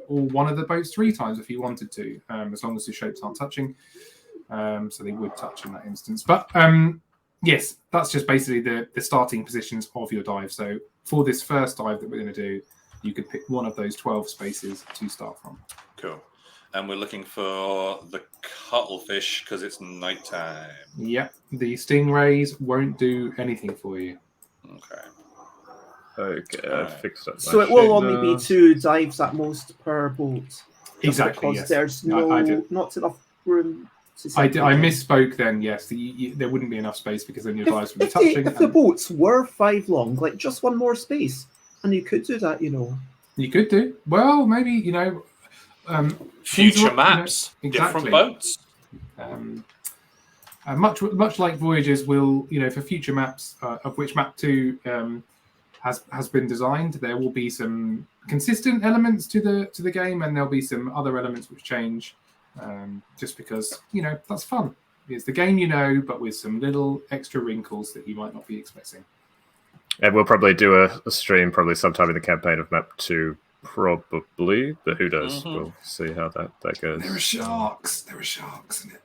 one of the boats 3 times if you wanted to, as long as the shapes aren't touching. So they would touch in that instance. But yes, that's just basically the starting positions of your dive. So for this first dive that we're going to do, you could pick one of those 12 spaces to start from. Cool. And we're looking for the cuttlefish because it's nighttime. Yep. The stingrays won't do anything for you. Okay. I fixed up. So it will only be 2 dives at most per boat. Exactly. Because there's not enough room. I misspoke then, yes. There wouldn't be enough space because then your dives would be touching. If the boats were 5 long, like just one more space, and you could do that, you know. You could do. Well, maybe, you know. Future maps, exactly. Different boats. Much like Voyages will, you know, for future maps, of which Map 2 has been designed, there will be some consistent elements to the game, and there'll be some other elements which change. Just because, you know, that's fun. It's the game, you know, but with some little extra wrinkles that you might not be expecting. And we'll probably do a stream probably sometime in the campaign of Map 2, probably. But who knows? We'll see how that goes. There are sharks. There are sharks in it.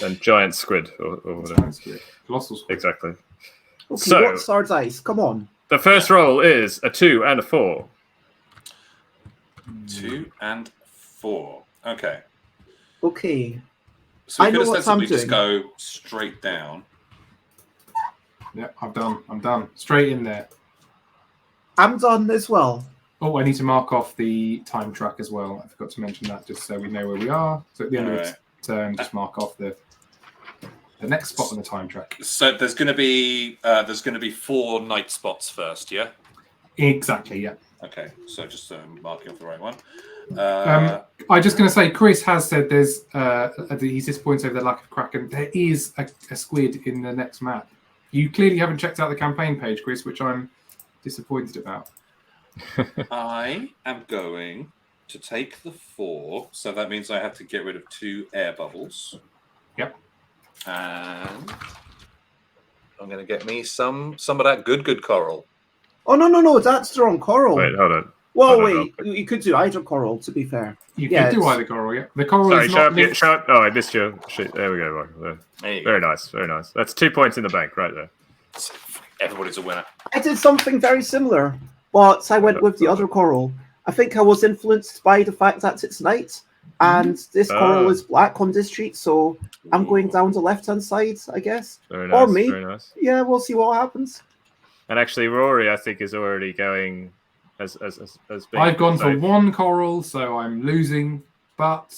And giant squid or whatever. Giant squid. Colossal squid. Exactly. Okay, So, what's our dice? Come on. The first roll is a 2 and a 4. 2 and 4. Okay. Okay. So we I could know what I'm ostensibly just doing. go straight down. Yeah, I'm done. Straight in there. I'm done as well. Oh, I need to mark off the time track as well. I forgot to mention that, just so we know where we are. So at the end of the turn, just mark off the next spot on the time track. So there's going to be 4 night spots first, yeah? Exactly, yeah. Okay, so just marking off the right one. I'm just going to say, Chris has said he's disappointed over the lack of Kraken. There is a squid in the next map. You clearly haven't checked out the campaign page, Chris, which I'm disappointed about. I am going to take the 4, so that means I have to get rid of 2 air bubbles. Yep. And I'm going to get me some of that good coral. Oh, no, that's the wrong coral. Wait, hold on. Well, no, wait, you could do either coral, to be fair. You Yeah, could do it's- either coral, yeah. The coral Sorry, is show not up, linked. show up. Oh, I missed your shit. There we go. Right there. There you Very go. nice, very nice. That's 2 points in the bank right there. Everybody's a winner. I did something very similar, but I went with the other coral. I think I was influenced by the fact that it's night, and this coral is black on this sheet, so I'm going down the left-hand side, I guess. Very Or nice, me. very nice. Yeah, we'll see what happens. And actually, Rory, I think, is already going as being. I've gone for so- one coral, so I'm losing, but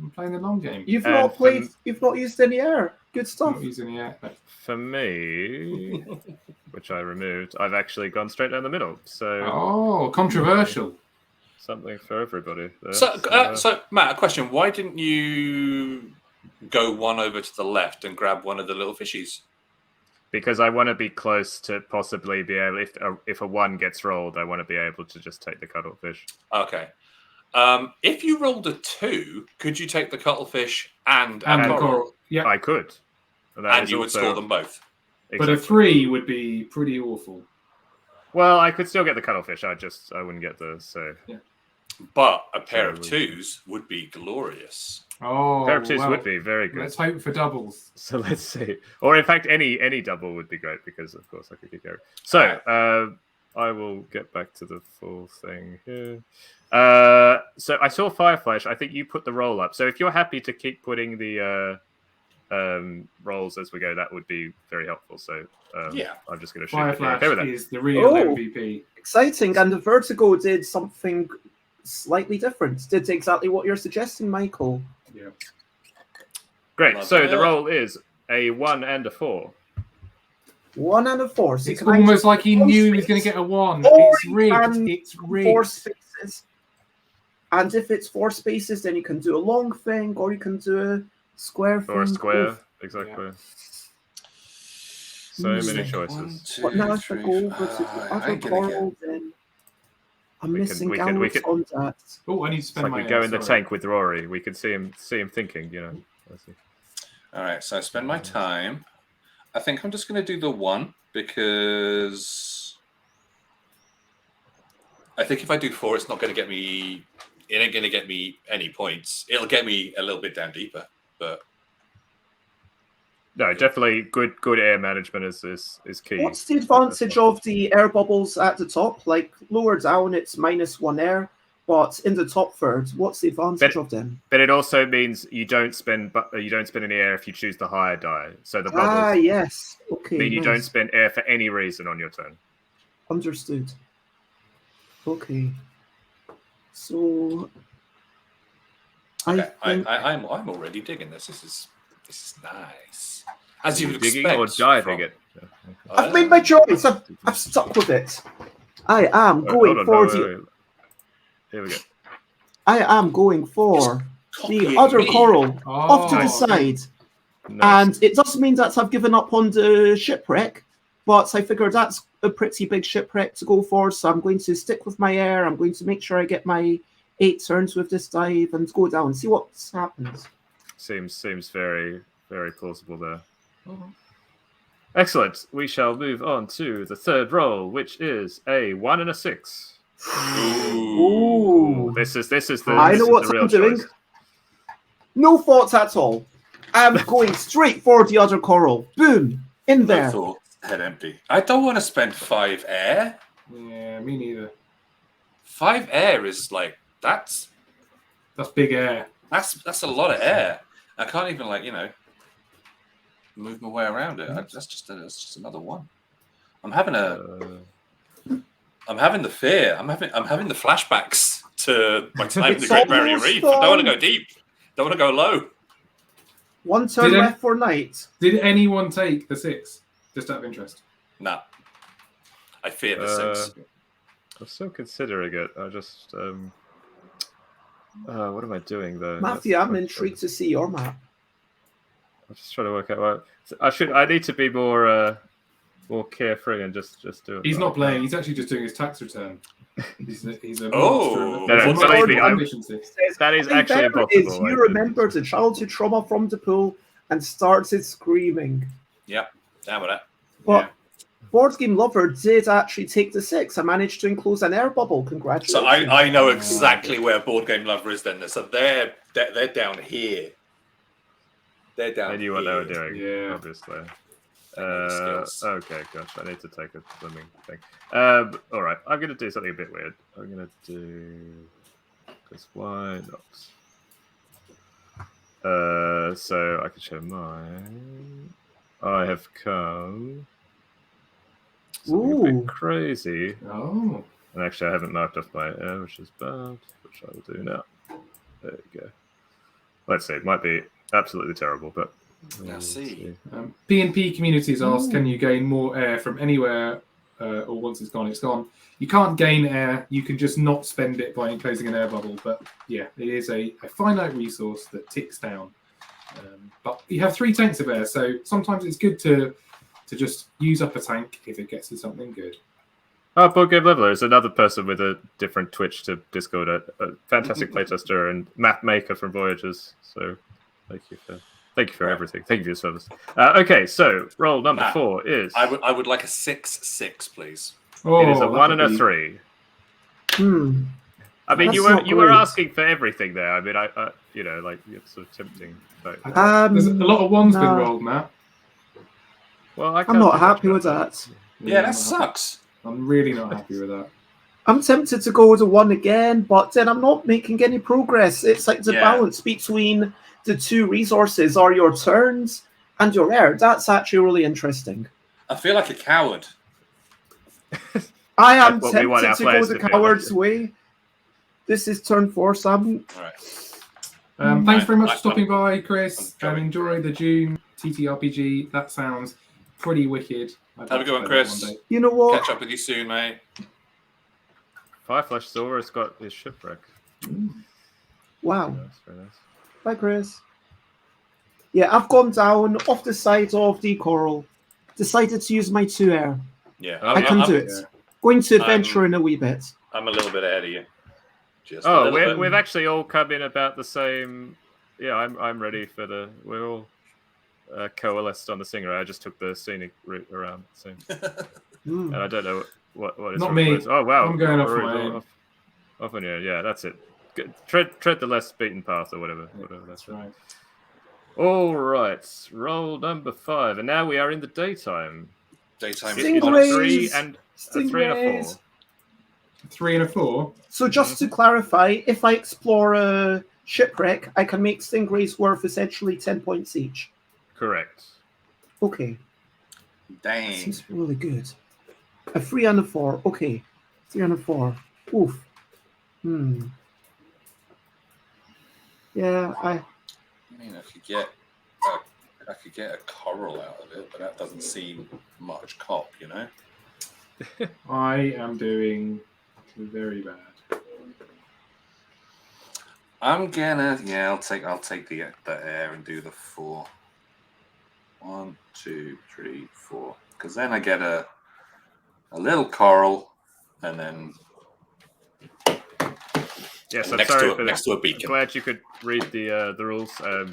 I'm playing the long game. You've And not played. You've not used any air. Good I'm stuff. not using the air. For me, which I removed, I've actually gone straight down the middle. So Oh, controversial. something for everybody. There. So, Matt, a question. Why didn't you go one over to the left and grab one of the little fishies? Because I want to be close to possibly be able, if a 1 gets rolled, I want to be able to just take the cuttlefish. Okay. If you rolled a 2, could you take the cuttlefish and And a the coral? coral. Yeah. I could. That And is you would also- score them both. But a Exactly. 3 would be pretty awful. Well, I could still get the cuttlefish. I wouldn't get the so. But a pair of So- 2s would be glorious. Oh, Pair of 2s well, would be very good. Let's hope for doubles. So let's see. Or in fact, any double would be great because, of course, I could get carried. So I will get back to the full thing here. So I saw Fireflash. I think you put the roll up. So if you're happy to keep putting the rolls as we go, that would be very helpful. So Yeah. I'm just going to shoot. If you're Fireflash okay with that. is the real Oh. MVP. Exciting, and the Vertigo did something slightly different. Did exactly what you're suggesting, Michael. Yeah. Great. Love So it. the roll is a 1 and a 4. 1 and a 4. So you It's can either almost like he one knew he was space going to get a 1. or It's you rigged. can It's 4 rigged. spaces. And if it's 4 spaces, then you can do a long thing, or you can do a square thing. Or a square. Oof. Exactly. So many choices. But now if I go over to the other coral, then I'm We can- missing we can- we out can- on that. Oh, I need to It's spend like my we go in the sorry. tank with Rory. We could see him thinking, you know. Let's see. All right, so I spend my time. I think I'm just going to do the 1 because I think if I do 4, it's not going to get me. It ain't going to get me any points. It'll get me a little bit down deeper, but No, definitely good air management is key. What's the advantage of the air bubbles at the top? Like lower down, it's -1 air, but in the top third, what's the advantage of them? But it also means you don't spend any air if you choose the higher die. So the Ah, bubbles yes. Okay. mean you don't nice. spend air for any reason on your turn. Understood. Okay. So okay, think I'm already digging this. This is nice. As you would digging expect. or diving from- it. I've made my choice. I've stuck with it. I am going for the. Here we go. I am going for the Copying other me. coral Oh, off to the side. Nice. And it does mean that I've given up on the shipwreck, but I figure that's a pretty big shipwreck to go for, so I'm going to stick with my air. I'm going to make sure I get my 8 turns with this dive and go down, see what happens. Seems very, very plausible there. Excellent. We shall move on to the third roll, which is a 1 and a 6. Ooh. This is the. I this know is what the real I'm doing. choice. No thoughts at all. I'm going straight for the other coral. Boom! In No there. thoughts, head empty. I don't want to spend 5 air. Yeah, me neither. 5 air is like that's Big air. a lot of air. I can't even move my way around it. That's just another 1. I'm having the fear. I'm having the flashbacks to my time in the It's Great Barrier almost Reef. I don't want to gone. go deep. Don't want to go low. 1 turn Did I- left for night. Did anyone take the 6? Just out of interest. Nah. I fear the 6. I'm still considering it. I just what am I doing though? Matthew, That's I'm quite intrigued to see your map. I'm just trying to work out what I need to be more carefree and just do it. He's not playing. He's actually just doing his tax return. He's a Oh. No, What's believe me, going on? efficiency. That is The actually better impossible. is you remember the childhood trauma from the pool and started screaming. Yep. Down with that. But Board Game Lover did actually take the 6. I managed to enclose an air bubble. Congratulations. So I know exactly where Board Game Lover is then. So they're down here. They're down I knew here. what they were doing, Yeah. obviously. Skills. Okay, gosh, I need to take a swimming thing. All right, I'm going to do something a bit weird. I'm going to do... Because why not? So I can show mine. I have come... Something a bit crazy. Oh. And actually, I haven't marked off my air, which is bad, which I will do now. There you go. Let's see, it might be absolutely terrible, but... Let's see. P&P Communities asked, can you gain more air from anywhere, or once it's gone, it's gone? You can't gain air, you can just not spend it by enclosing an air bubble, but yeah, it is a finite resource that ticks down. But you have 3 tanks of air, so sometimes it's good to just use up a tank if it gets to something good. Oh, Board Game Leveler is another person with a different Twitch to Discord, a fantastic playtester and map maker from Voyages. So thank you for everything. Thank you for your service. Okay, so roll number 4 is... I would like a 6/6, please. Oh, it is a 1 and a 3. I mean, you were asking for everything there. I mean, I like it's sort of tempting. But, there's a lot of 1s been rolled, Matt. Well, I'm not happy with that. Yeah, that sucks. I'm really not happy with that. I'm tempted to go to 1 again, but then I'm not making any progress. It's like the balance between the 2 resources are your turns and your air. That's actually really interesting. I feel like a coward. I am tempted to go the coward's way. This is turn 4, Sam. All right. Thanks very much for stopping by, Chris. Enjoy the June TTRPG. That sounds pretty wicked. Have a good one, Chris. You know what? Catch up with you soon, mate. Fireflash Silver has got his shipwreck. Wow. That's very nice. Bye, Chris. Yeah, I've gone down off the side of the coral. Decided to use my 2 air. Yeah, I can do it. Yeah. Going to adventure in a wee bit. I'm a little bit ahead of you. We've actually all come in about the same. Yeah, I'm ready for the. We're all coalesced on the singer. I just took the scenic route around. So. And I don't know what is. Not me. Oh wow! I'm going off on you. Yeah, that's it. Tread the less beaten path or whatever. That's right. All right, roll number 5, and now we are in the daytime. Daytime. Stingrays. 3 and a 3 and a 4. 3 and a 4. So just to clarify, if I explore a shipwreck, I can make stingrays worth essentially 10 points each. Correct. Okay. Dang. Seems really good. A 3 and a 4. Okay. 3 and a 4. Oof. Yeah, I mean, I could get a coral out of it, but that doesn't seem much cop, you know. I am doing very bad. I'm gonna I'll take the air and do the 4. 1, 2, 3, 4. Because then I get a little coral, and then yes, I'm next to a beacon. I'm glad you could read the rules, so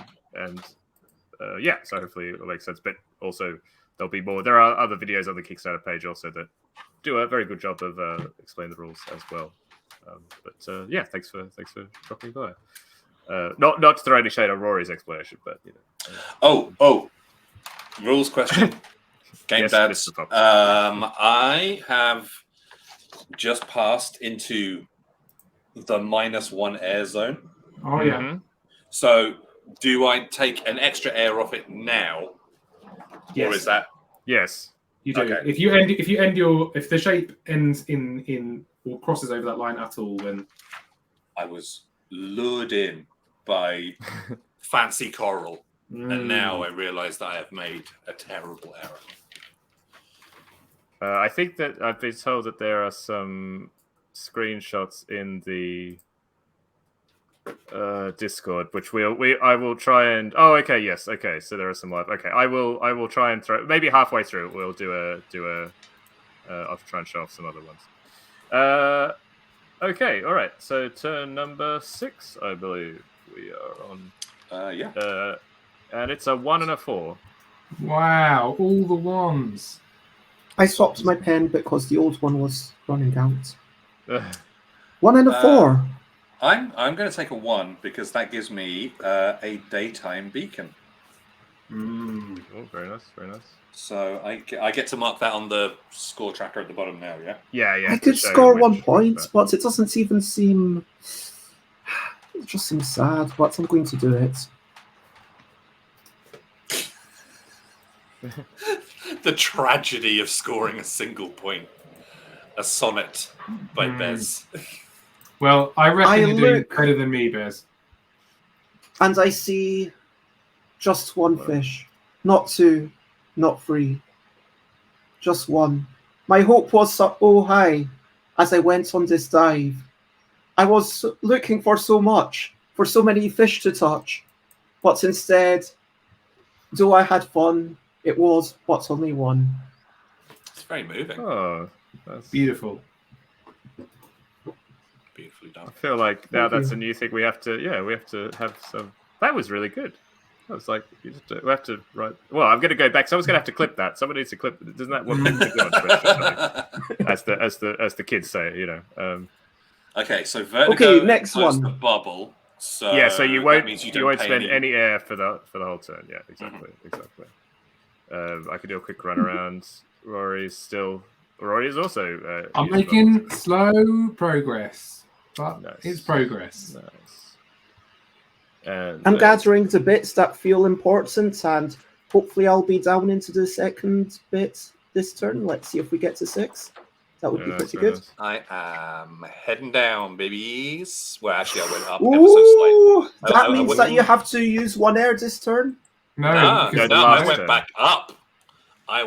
hopefully it'll make sense. But also there'll be more. There are other videos on the Kickstarter page also that do a very good job of explaining the rules as well. Thanks for dropping by. Not to throw any shade on Rory's explanation, but rules question. Game dads. I have just passed into the -1 air zone. Oh yeah. Mm-hmm. So do I take an extra air off it now? Yes. Or is that yes? You do. Okay. If the shape ends in or crosses over that line at all, then I was lured in by fancy coral, and now I realise that I have made a terrible error. I think that I've been told that there are some screenshots in the Discord, which I will try and. Oh, okay, yes, okay. So there are some live. Okay, I will try and throw. Maybe halfway through, we'll do a. I'll try and show off some other ones. Okay, all right. So turn number 6, I believe we are on. Yeah. And it's a 1 and a 4. Wow, all the 1s. I swapped my pen because the old one was running out. Ugh. 1 and a 4. I'm going to take a 1 because that gives me a daytime beacon. Oh, very nice, very nice. So I get to mark that on the score tracker at the bottom now, yeah? Yeah. I could score 1 point, but it doesn't even seem... It just seems sad, but I'm going to do it. The tragedy of scoring a single point. A sonnet by Bez. Well, I reckon you're doing better than me, Bez. And I see just 1 fish. Not 2, not 3. Just 1. My hope was so high as I went on this dive. I was looking for so much, for so many fish to touch. But instead, though I had fun, it was but only 1. It's very moving. Oh, that's Beautiful. Beautifully done. I feel like now Thank that's you. a new thing. We have to have some. That was really good. I was like, we have to write. Well, I'm going to go back. Someone's going to have to clip that. Someone needs to clip. Doesn't that what people do on Twitter? As the kids say, Okay, so Vertigo next close one. the bubble. So yeah, so you that won't means you don't won't pay spend any air for the whole turn. Yeah, exactly. I could do a quick run around. Rory is also. I'm using making bubbles. slow progress, but Nice. it's progress. Nice. And, I'm gathering the bits that feel important, and hopefully I'll be down into the second bit this turn. Let's see if we get to 6. That would be pretty good. Nice. I am heading down, babies. Well, actually, I went up ever so slightly. Ooh, that I means that you have to use 1 air this turn? No, No, because the I last went turn. back up. I'm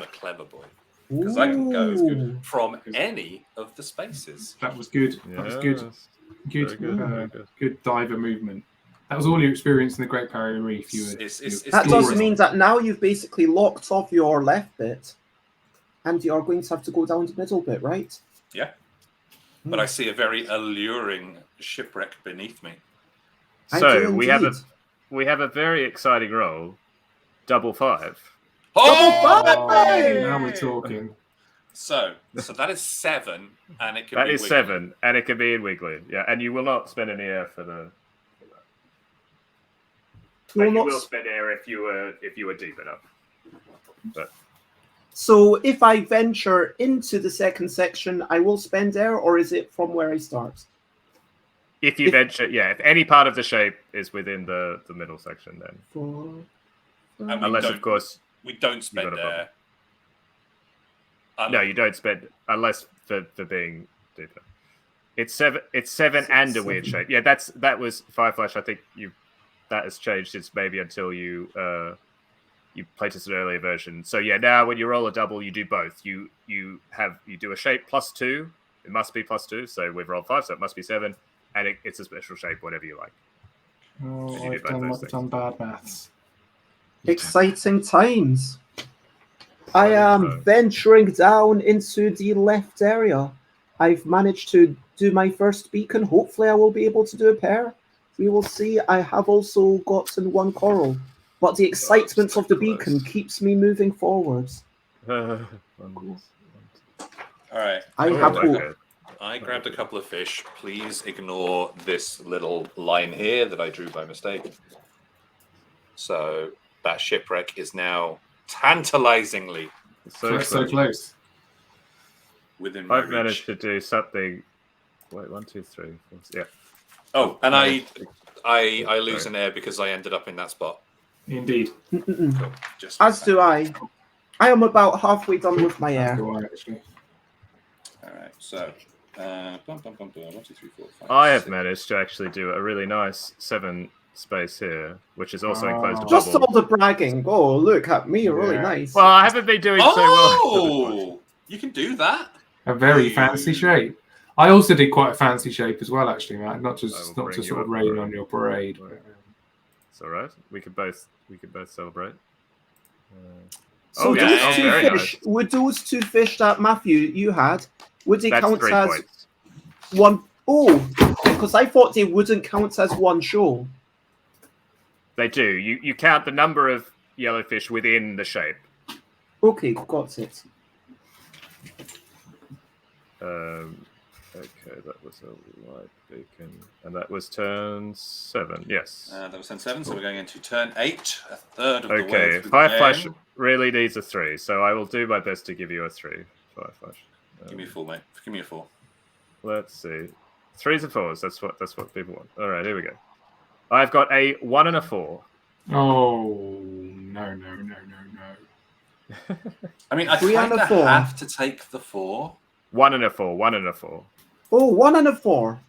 a clever boy. Because I can go Ooh. from any of the spaces. that was good. That was good. Yes. Good, Very good, very good. good diver movement. That was all you experienced in the Great Barrier Reef. It's That does glorious. mean that now you've basically locked off your left bit, and you're going to have to go down the middle bit, right? Yeah. But I see a very alluring shipwreck beneath me. I So do we have indeed. a very exciting roll, 5. Hey! Now we're talking. So that is 7, and it can That be is wiggly. 7, and it can be in wiggly. Yeah, and you will not spend any air for the. You'll You not- will spend air if you were deep enough. But So if I venture into the second section, I will spend air, or is it from where I start? if you venture, if any part of the shape is within the middle section, then And we unless don't- of course we don't spend got a air. no, you don't spend unless for being deeper. It's 7. It's 7 and a weird 7. shape. Yeah, that was Fireflash. I think that has changed since maybe until you playtested an earlier version. So yeah, now when you roll a double, you do both. You do a shape +2. It must be +2. So we've rolled 5, so it must be 7, and it's a special shape, whatever you like. Oh, You do I've both those things. done bad maths. Exciting times. I am venturing down into the left area. I've managed to do my first beacon. Hopefully I will be able to do a pair. We will see. I have also gotten 1 coral. But the excitement so of the close. beacon keeps me moving forwards. All right. I have hope. I grabbed a couple of fish. Please ignore this little line here that I drew by mistake. So that shipwreck is now tantalizingly So close. within my I've reach. managed to do something. Wait, 1, 2, 3, 4. Yeah. Oh, and I lose an air because I ended up in that spot. Indeed. Cool. Just As do I. I am about halfway done with my air. Go on, actually. All right. So, 1, 2, 3, 4, 5. I have 6. managed to actually do a really nice 7 space here, which is also Oh. enclosed to Just bubble. all the bragging. Oh, look at me. Really Yeah. nice. Well, I haven't been doing so well. Oh, you can do that. A very fancy shape. I also did quite a fancy shape as well, actually, Matt. Not I will just bring you sort of up rain for on your parade. Right. It's all right. We could both celebrate. So Okay. those Oh, two very fish, would those 2 fish that Matthew you had, would they That's count 3 as points. 1? Oh, because I thought they wouldn't count as 1 show. They do. You count the number of yellowfish within the shape. Okay, got it. Okay, that was a light beacon, and that was turn 7. Yes. That was turn 7, so we're going into turn 8. A third of the way Okay, through Fire the Flash game. really needs a 3, so I will do my best to give you a 3. Fire Flash. Give me a 4, mate. Give me a 4. Let's see. 3s and 4s. That's what people want. All right, here we go. I've got a 1 and a 4. Oh no. I mean, I 3 and kind a of 4. have to take the 4. 1 and a 4. 1 and a 4. Oh, 1 and a 4.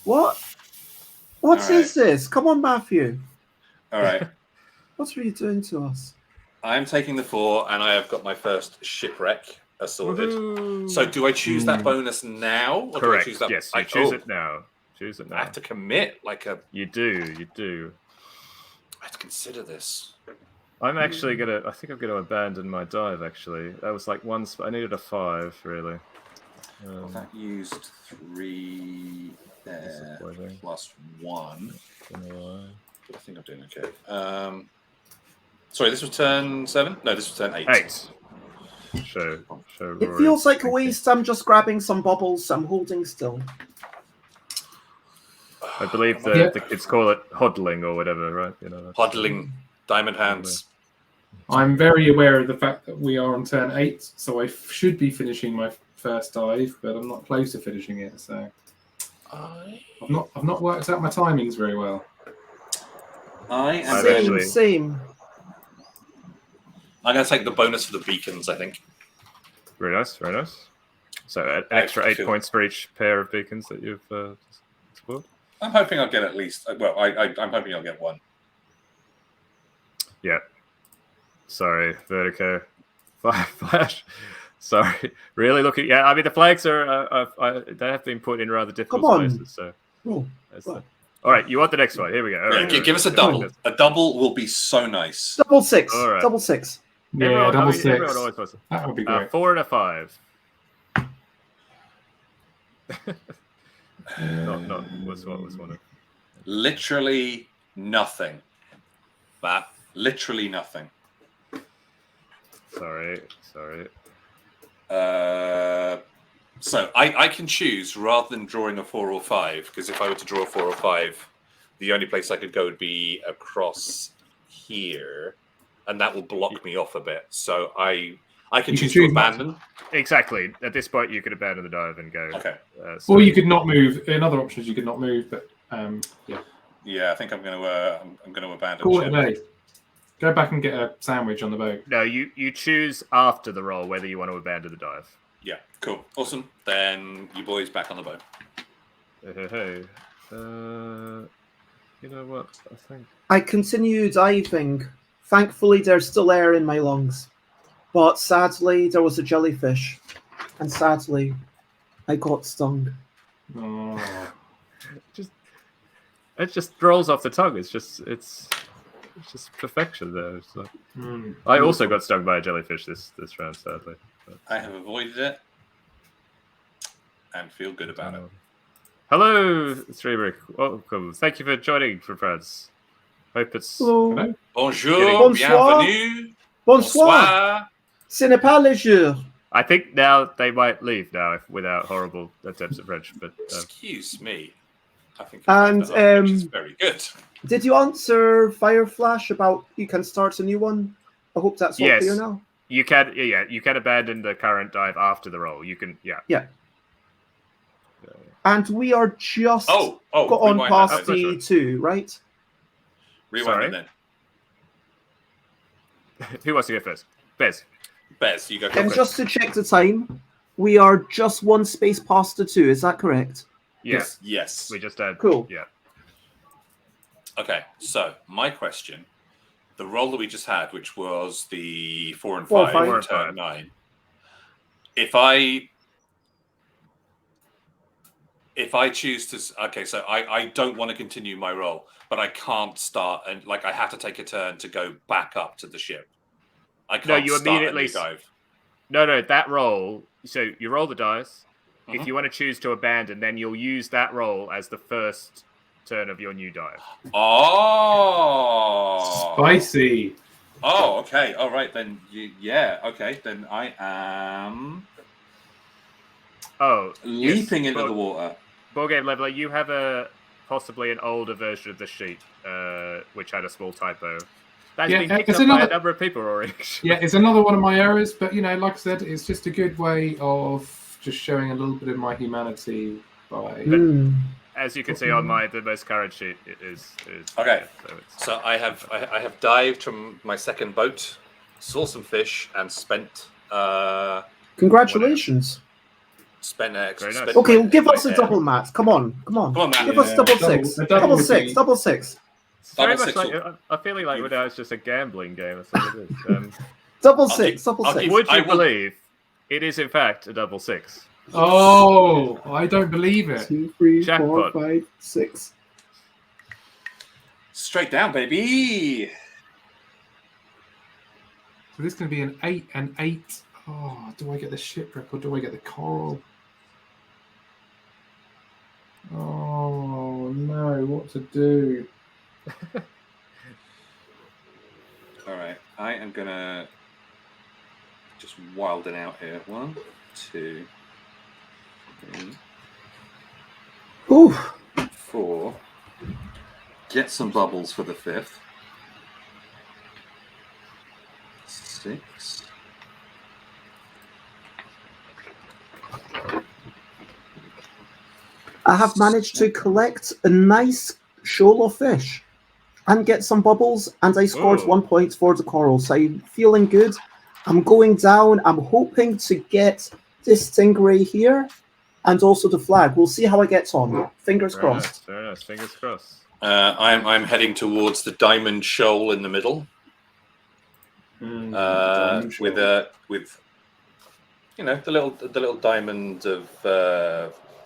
What? What All is right. this? Come on, Matthew. All right. What are you doing to us? I'm taking the 4, and I have got my first shipwreck assorted. Woohoo. So do I choose that bonus now? Or Correct. Do I choose that? Yes, you choose it now. Choose it I now. have to commit like a. You do. I have to consider this. I'm actually gonna. I think I'm gonna abandon my dive. Actually, that was like one. I needed a 5 really. Well, that used 3 there plus 1. But I think I'm doing okay. Sorry, this was turn 7? No, this was turn 8. 8. Show It Rory feels like a thinking. waste. I'm just grabbing some bubbles. I'm holding still. I believe the kids call it hodling or whatever, right? You know, Hodling, diamond hands. I'm very aware of the fact that we are on turn 8, so I should be finishing my first dive, but I'm not close to finishing it. So I've not worked out my timings very well. I am Same. I'm going to take the bonus for the beacons, I think. Very nice. So an extra 8 points for each pair of beacons that you've explored. I'm hoping I'll get at least. Well, I'm hoping I'll get 1. Yeah. Sorry, Vertigo. Flash. Sorry. Really looking. Yeah, I mean the flags are they have been put in rather difficult places. So. All right, you want the next one? Here we go. All right, give us a double. A double will be so nice. Double 6. All right. Double 6. Yeah, double 6. Everyone always wants that would be great. 4 and a 5. not what was one of. Literally nothing. That literally nothing. Sorry. So I can choose rather than drawing a 4 or 5, because if I were to draw a 4 or 5, the only place I could go would be across here, and that will block me off a bit. So I can choose to abandon. Exactly. At this point, you could abandon the dive and go. Okay. Or you could not move. Another option is you could not move, but yeah. Yeah, I think I'm going to abandon. Call it a day. Go back and get a sandwich on the boat. No, you choose after the roll whether you want to abandon the dive. Yeah, cool. Awesome. Then you boys back on the boat. Hey. You know what? I think I continue diving. Thankfully, there's still air in my lungs. But sadly, there was a jellyfish. And sadly, I got stung. Oh. it just rolls off the tongue. It's just perfection there. It's like, I also got stung by a jellyfish this round, sadly. But I have avoided it and feel good about it. Hello, Streamer. Welcome. Thank you for joining, friends. Hope it's. Hello. Bonjour, bienvenue. Bonsoir. Ce n'est pas le jour. I think now they might leave now without horrible attempts at French. But excuse me. I think which is very good. Did you answer Fire Flash about you can start a new one? I hope that's all clear now. You can. Yeah, you can abandon the current dive after the roll. You can. Yeah. And we are just got on past the 2, right? Rewind then. Who wants to go first? Bez, you go first. And just to check the time, we are just 1 space past the 2. Is that correct? Yes. We just had. Cool. Yeah. Okay, so my question, the roll that we just had, which was the 4 and 5, turn 9. If I choose to, so I don't want to continue my roll, but I can't start and I have to take a turn to go back up to the ship. I can't start a new dive. No, that roll. So you roll the dice. Mm-hmm. If you want to choose to abandon, then you'll use that roll as the first turn of your new dive. Oh, spicy. Oh, okay. All right, then. Yeah, okay. Then I am leaping into the water. Board game leveler, you have possibly an older version of the sheet, which had a small typo. That's been picked up by a number of people already. Yeah, it's another one of my errors, but like I said, it's just a good way of just showing a little bit of my humanity by. As you can see on the most current sheet, it is okay. So I have dived from my second boat, saw some fish, and spent. Congratulations. Spent extra. Nice. Okay, well, give us a double, Matt. Come on, Matt. Give us double six. Double six. Double six. It's very much like I'm feeling like now it's just a gambling game. That's what it is. Double six. Double six. Would you believe it is in fact a double six? Oh, I don't believe it. 2, 3, Jackpot. 4, 5, 6. Straight down, baby. So this is going to be an 8 and 8. Oh, do I get the shipwreck or do I get the coral? Oh no, what to do? All right, I am gonna just wild it out here. 1, 2, 3, 4. Get some bubbles for the 5th. 6. I have managed to collect a nice shoal of fish and get some bubbles, and I scored 1 point for the coral. So I'm feeling good. I'm going down. I'm hoping to get this stingray here and also the flag. We'll see how I get on. Fingers crossed. Very nice. Fingers crossed. I'm heading towards the diamond shoal in the middle. With the little diamond of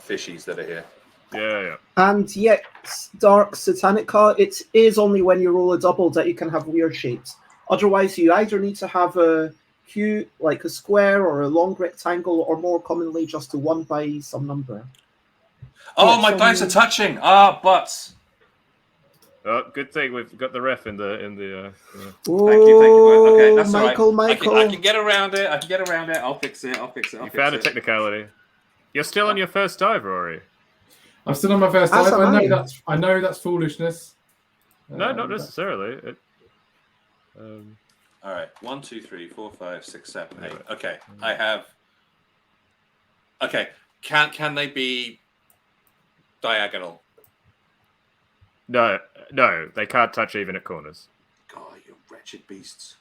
fishies that are here. Yeah. And yes, Dark Satanica, it is only when you roll a double that you can have weird shapes. Otherwise, you either need to have a cube, like a square or a long rectangle, or more commonly just a 1 by some number. Oh, my dice are touching. Butts. Oh, good thing we've got the ref in the. Oh, thank you. Okay, that's Michael, all right. Michael. I can get around it. I'll fix it. You found a technicality. You're still on your first dive, Rory. I'm still on my first dive. I know that's foolishness. No, not necessarily. All right. 1, 2, 3, 4, 5, 6, 7, 8. Okay, I have. Okay, can they be diagonal? No, they can't touch even at corners. God, you wretched beasts.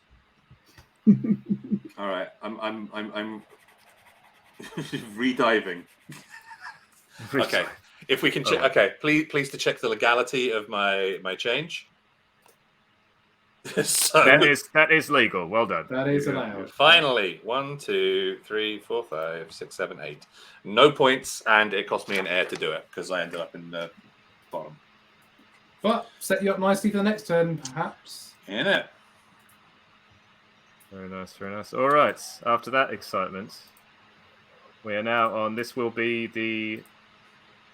All right, I'm rediving. Okay, if we can check. Okay, please to check the legality of my change. So that is legal. Well done. That is allowed. Finally, 1, 2, 3, 4, 5, 6, 7, 8. No points, and it cost me an air to do it because I ended up in the bottom. But set you up nicely for the next turn, perhaps. In it. Very nice. All right. After that excitement, we are now on. This will be the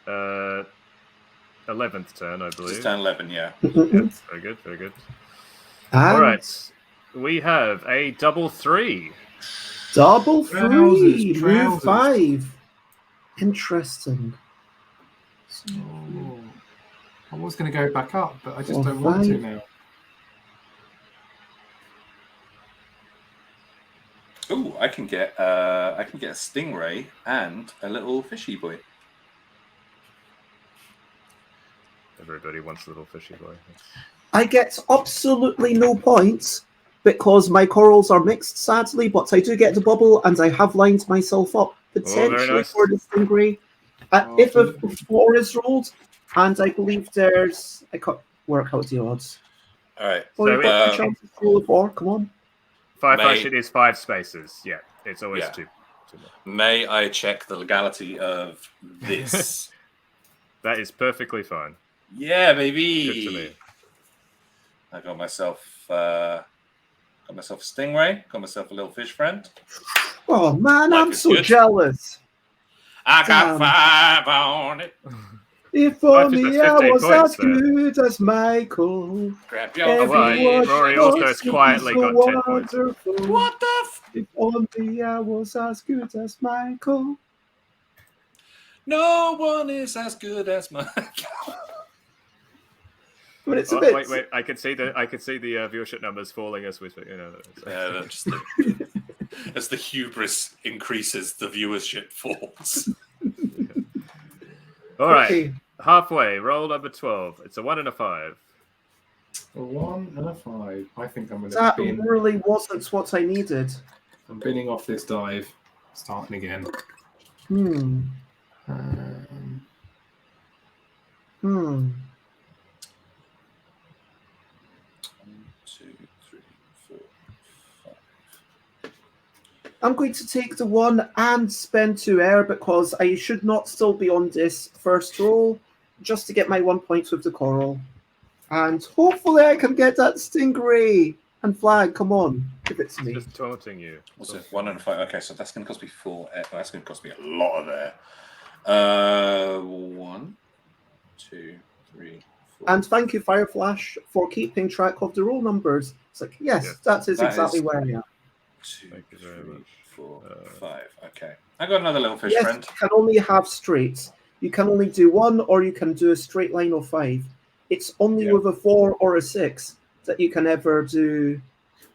11th turn, I believe. It's turn 11, yeah. Yep, very good. All right. We have a double 3. Double 3. Trousers. Move 5. Interesting. Oh. I was going to go back up, but I just don't want to now. Ooh, I can get a stingray and a little fishy boy. Everybody wants a little fishy boy. I get absolutely no points because my corals are mixed, sadly, but I do get the bubble and I have lined myself up potentially for the stingray. If a 4 is rolled, and I believe there's... I can't work out the odds. All right. So chance to roll a 4, come on. 5 it is 5 spaces. Yeah, it's always 2. May I check the legality of this? That is perfectly fine. Yeah, baby. Good to me. I got myself a stingray. Got myself a little fish friend. Oh man, I'm so jealous. I got 5 on it. If I think only that's I 15 was points as there. good as Michael. Grab Oh, your well, feet. Rory Alster's quietly got 10 points. Wonderful. What the If only I was as good as Michael. No one is as good as Michael. I mean, it's a bit. Wait! I can see the viewership numbers falling as we speak. Yeah, as the hubris increases, the viewership falls. All right, Okay. halfway. Roll number 12. It's a 1 and a 5. A 1 and a 5. I think I'm going to That bin. really wasn't what I needed. I'm binning off this dive. Starting again. Hmm. Hmm. 2, 3, 4, 5. I'm going to take the 1 and spend 2 air because I should not still be on this first roll just to get my 1 point with the coral. And hopefully I can get that stingray and flag. Come on, give it to me. Just taunting you. What's it? 1 and a 5. Okay, so that's going to cost me 4 air. That's going to cost me a lot of air. 1, 2, 3, 4. And thank you, Fireflash, for keeping track of the roll numbers. It's like, yes, that is exactly where I am. 2, Thank you very 3, much. 4, 5. Okay. I got another little fish Yes, friend. you can only have straights. You can only do 1 or you can do a straight line of 5. It's only with a 4 or a 6 that you can ever do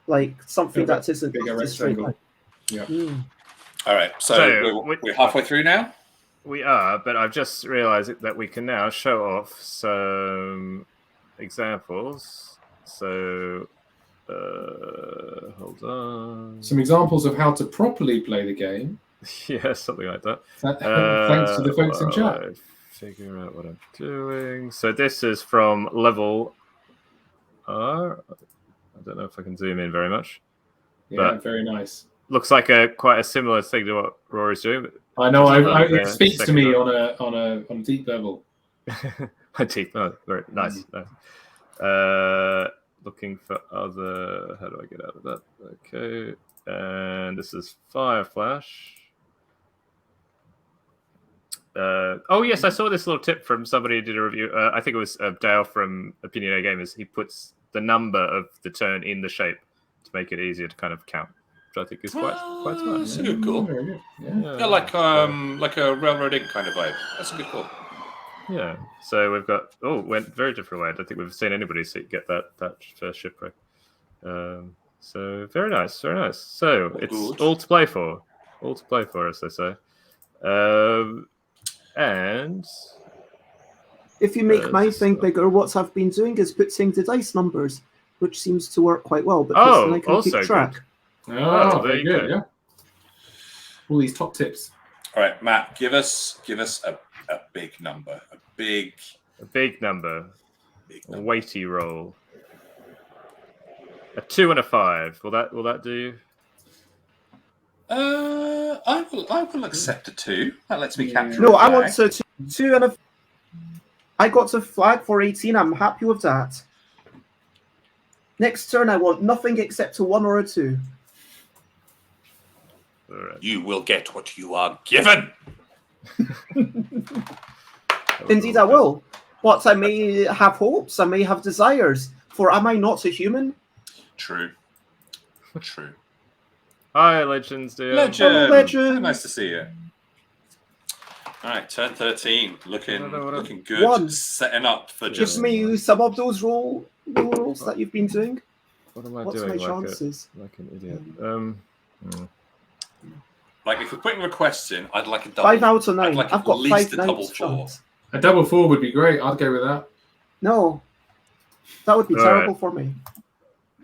like something that isn't bigger a straight rectangle. line. Yeah. Mm. All right, so we're halfway through now? We are, but I've just realized that we can now show off some examples. So, hold on. Some examples of how to properly play the game. Yeah, something like that. Thanks to the folks in chat. Figure out what I'm doing. So this is from level R. I don't know if I can zoom in very much. Yeah, very nice. Looks like quite a similar thing to what Rory's doing. I know. It speaks to me on a deep level. A deep, very nice. Looking for other. How do I get out of that? Okay, and this is Fireflash. Oh yes, I saw this little tip from somebody who did a review. I think it was Dale from Opinionated Gamers. He puts the number of the turn in the shape to make it easier to kind of count, which I think is quite smart. That's a good call. Very good. Yeah. Like a Railroad Ink kind of vibe. That's a good call. Yeah. So we've got went very different way. I don't think we've seen anybody get that first shipwreck. So very nice, very nice. So it's good. all to play for, as they say. And if you make my thing bigger, what I've been doing is putting the dice numbers, which seems to work quite well because then I can keep track. Good. Very good. Yeah. All these top tips. All right, Matt, give us a big number, a big number, a weighty roll. A 2 and a 5. Will that do? I will accept a 2. That lets me capture. No, I want to 2 and a. I got a flag for 18. I'm happy with that. Next turn, I want nothing except a 1 or a 2. Right. You will get what you are given. Indeed, I will. But I may have hopes. I may have desires. For am I not a human? True. Hi, Legends, dear. Legend. Nice to see you. All right, turn 13. Looking good. 1. Setting up for just. Give me some of those rolls that you've been doing. What am I What's doing? my chances? Like an idiot. Like if we're putting requests in, I'd like a double. 5 out of 9. I'd like I've got at least 5 a double nights 4. chance. A double 4 would be great. I'd go with that. No, that would be All terrible right. for me.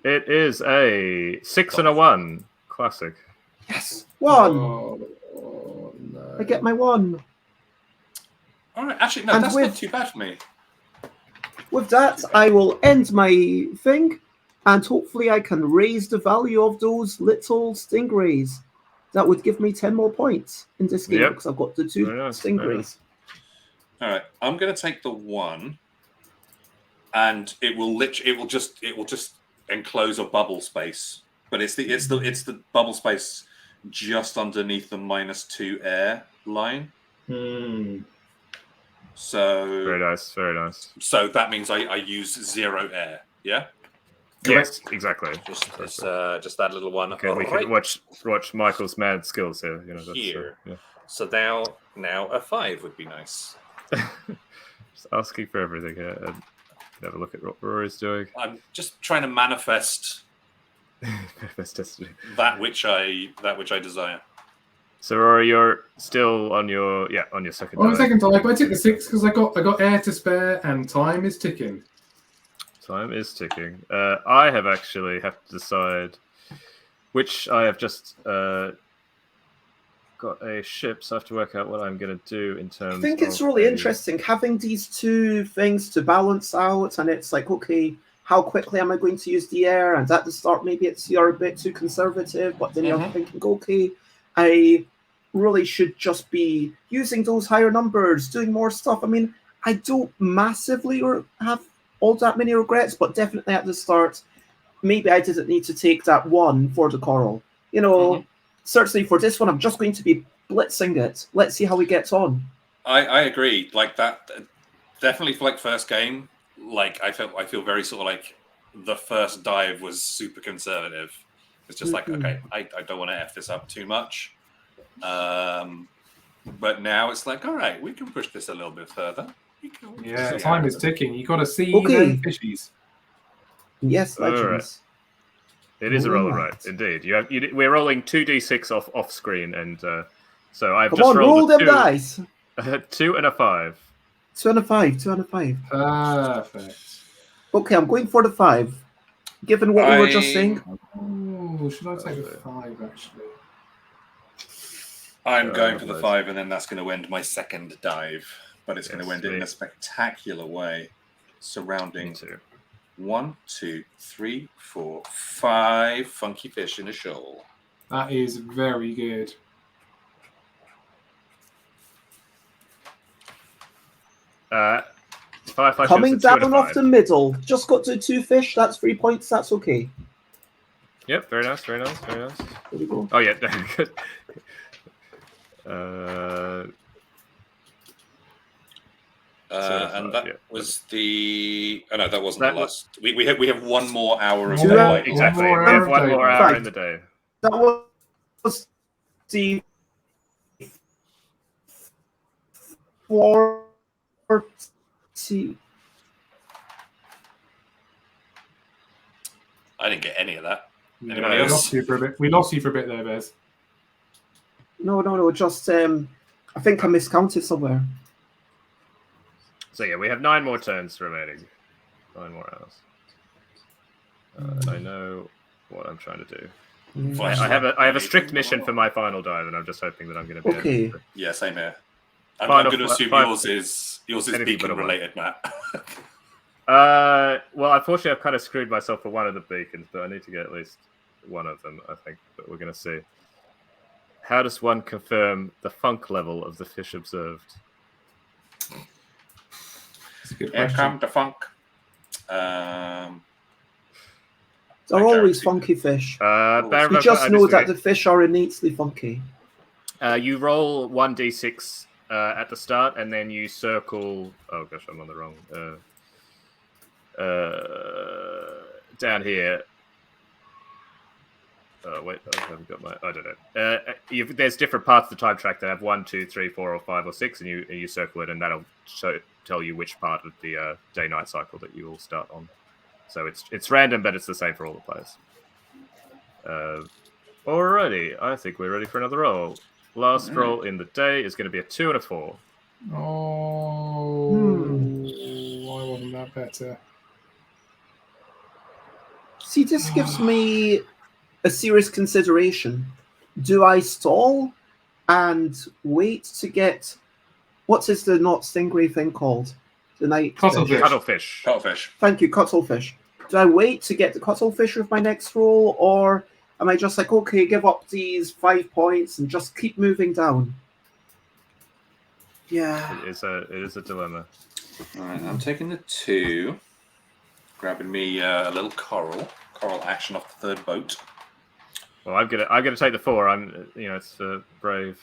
It is a 6 and a 1. Classic. Yes, 1. No. I get my 1. All right, actually, no, And that's not too bad for me. With that, I will end my thing, and hopefully I can raise the value of those little stingrays. That would give me 10 more points in this game because I've got the 2 stingrays. All right, I'm going to take the 1, and it will just enclose a bubble space, but it's the bubble space just underneath the -2 air line. So Very nice, very nice. So that means I use 0 air. Yeah. Yes, exactly. Just that little one. Okay, we can watch Michael's mad skills here. That's, Here. yeah. So now a 5 would be nice. Just asking for everything here. And have a look at what Rory's doing. I'm just trying to manifest that which I desire. So Rory, you're still on your second. On second dive, but I took the 6 because I got air to spare and time is ticking. Time is ticking. I have actually have to decide which I have just got a ship, so I have to work out what I'm going to do in terms. I think it's really interesting having these two things to balance out, and it's like, okay, how quickly am I going to use the air? And at the start, maybe you're a bit too conservative, but then you're thinking, okay, I really should just be using those higher numbers, doing more stuff. I mean, I don't massively have all that many regrets, but definitely at the start, maybe I didn't need to take that 1 for the coral. Certainly for this one, I'm just going to be blitzing it. Let's see how he gets on. I agree. Like that, definitely for like first game. Like I feel very sort of like the first dive was super conservative. It's just like, okay, I don't want to F this up too much. But now it's like, all right, we can push this a little bit further. Yeah, time is ticking. You got to see Okay. them fishies. Yes, legends. Right. It is a roll, right? Indeed. We're rolling 2d6 off screen, and so I've Come just on, rolled roll them dice. 2 and a 5. 2 and a 5. 2 and a 5. Perfect. Okay, I'm going for the 5. Given what we were just saying. Oh, should I take the 5 actually? I'm going for the 5, and then that's going to end my second dive. But it's going to end it in a spectacular way, surrounding 1, 2, 3, 4, 5 funky fish in a shoal. That is very good. Coming down off the middle. Just got to 2 fish. That's 3 points. That's okay. Yep, very nice, very nice, very nice. There we go. Oh, yeah. Good. And that was the. Oh no, that wasn't the last. We have 1 more hour of daylight. Exactly. We have 1 more hour in the day. That was the 40. I didn't get any of that. Anybody else? We lost you for a bit there, Bez. No. Just I think I miscounted somewhere. So yeah, we have 9 more turns remaining. 9 more hours. I know what I'm trying to do. I have a strict mission for my final dive, and I'm just hoping that I'm going to be okay. Yeah, same here. I'm going to assume yours is beacon related, Matt. Well, unfortunately, I've kind of screwed myself for one of the beacons, but I need to get at least one of them, I think. But we're going to see. How does one confirm the funk level of the fish observed? Here come the funk. They're always funky fish. We just know that the fish are innately funky. You roll 1d6 at the start, and then you circle. Oh gosh, I'm on the wrong. Down here. Oh wait, I haven't got my. I don't know. There's different parts of the time track that have 1, 2, 3, 4, or 5, or 6, and you circle it, and that'll tell you which part of the day-night cycle that you will start on. So it's random, but it's the same for all the players. Alrighty, I think we're ready for another roll. Last roll in the day is going to be a 2 and a 4. Oh, why wasn't that better? See, this gives me a serious consideration. Do I stall and wait to get what is the not stingray thing called? The night cuttlefish. Cuttlefish. Thank you, cuttlefish. Do I wait to get the cuttlefish with my next roll, or am I just like, okay, give up these 5 points and just keep moving down? Yeah, it is a dilemma. All right, I'm taking the 2, grabbing me a little coral action off the 3rd boat. Well, I'm gonna take the 4. It's brave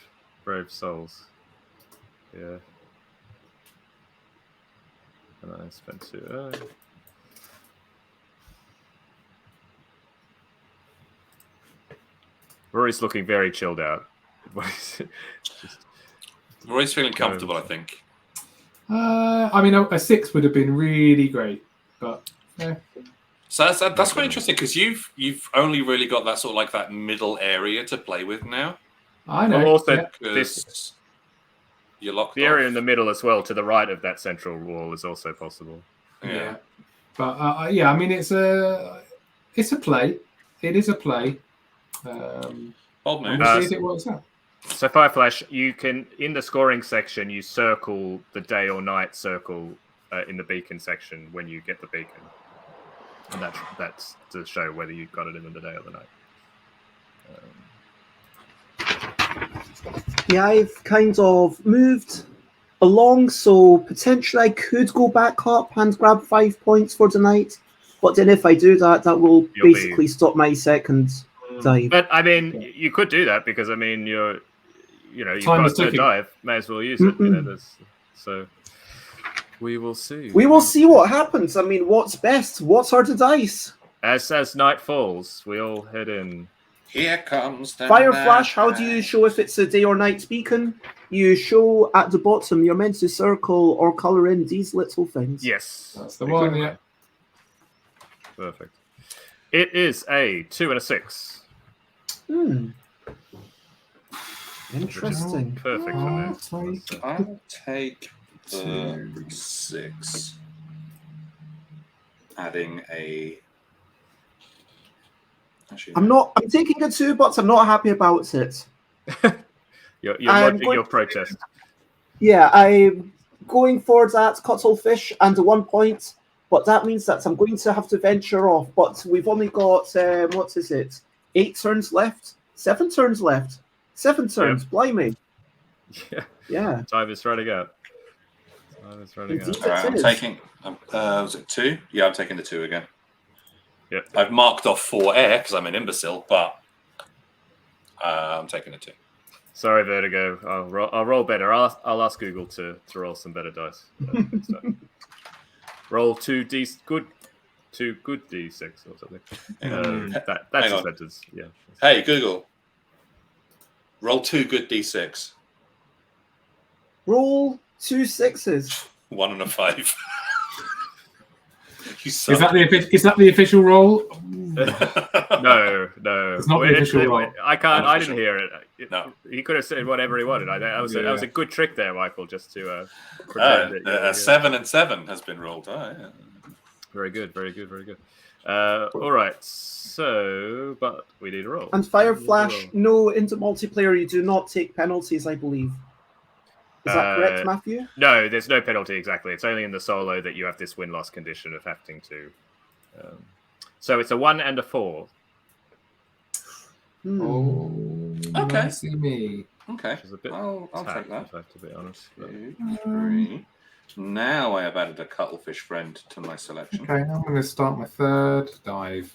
souls. Yeah. And I spent 2. Rory's looking very chilled out. Rory's feeling comfortable, I think. I mean, a 6 would have been really great, but yeah. So that's quite interesting because you've only really got that sort of like that middle area to play with now. I know. Well, also, yeah. Because you're locked the area off. in the middle as well, to the right of that central wall, is also possible. Yeah. But yeah, I mean, it's a play. It is a play. Bold move. We'll see if it works out. So Fireflash, you can, in the scoring section, you circle the day or night circle in the beacon section when you get the beacon. And that's to show whether you got it in the day or the night. Yeah, I've kind of moved along, so potentially I could go back up and grab 5 points for the night. But then if I do that, that will basically stop my second dive. But I mean, you could do that because I mean, you've Time got is a third ticking. dive. May as well use it. So we will see. We will see what happens. I mean, what's best? What are the dice? As night falls, we all head in. Here comes the Fire night. Flash, how do you show if it's a day or night beacon? You show at the bottom, you're meant to circle or colour in these little things. Yes. That's the one, yeah. Perfect. It is a 2 and a 6. Interesting. Perfect for me. I'll take the 6. Adding a... Actually, I'm taking a 2, but I'm not happy about it. You're lodging your protest. Yeah, I'm going for that cuttlefish and the 1 point, but that means that I'm going to have to venture off. But we've only got, 8 turns left? 7 turns left. 7 turns, Yep. blimey. Yeah. Time is running out. Indeed. all right, I'm taking... was it 2? Yeah, I'm taking the 2 again. Yep. I've marked off 4 air because I'm an imbecile, but I'm taking the 2. Sorry, Vertigo. I'll roll better. I'll ask Google to roll some better dice. Roll 2 good D6 or something. That's Hang a on. sentence. Yeah. Hey, Google. Roll 2 good D6. Roll 2 6s. 1 and a 5. You Is suck. that the official role? No. It's not the official roll. I can't. Not I didn't hear it. No. He could have said whatever he wanted. That was a good trick there, Michael. Just to pretend A 7 and 7 has been rolled. Oh, yeah. Very good. All right. So, but we need a roll. And Fire Flash, no, into multiplayer, you do not take penalties, I believe. Is that correct, Matthew? No, there's no penalty exactly. It's only in the solo that you have this win-loss condition of having to. So it's a 1 and a 4. Oh, Okay. see me. Okay. Which is a bit I'll take that. if I have to be honest. 2, 3. Now I have added a cuttlefish friend to my selection. Okay, I'm going to start my third dive.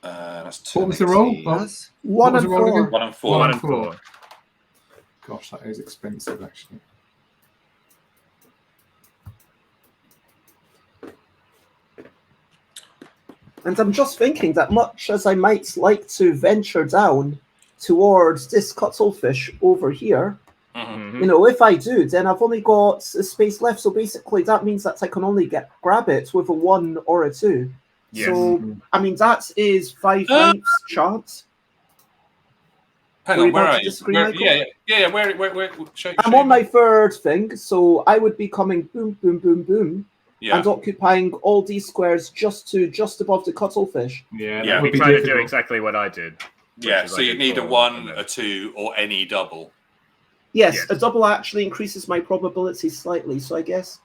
That's 2. What was the roll? That's What 1 was and the roll 4. again? 1 and 4. 1 and 4. Gosh, that is expensive, actually. And I'm just thinking that much as I might like to venture down towards this cuttlefish over here, Mm-hmm. you know, if I do, then I've only got a space left. So basically, that means that I can only grab it with a 1 or a 2. Yes. So, I mean, that is 5 ninths chance. Hang Were on, you where about are to you? disagree, Where, Michael? yeah. Where show, I'm show on my third thing, so I would be coming boom, boom, boom, boom, Yeah. and occupying all these squares just above the cuttlefish. Yeah, Yeah, that We would be tried to do difficult. exactly what I did. Yeah, which is so I you did need a 4 1, and then- a 2, or any double. Yes, Yes. a double actually increases my probability slightly, so I guess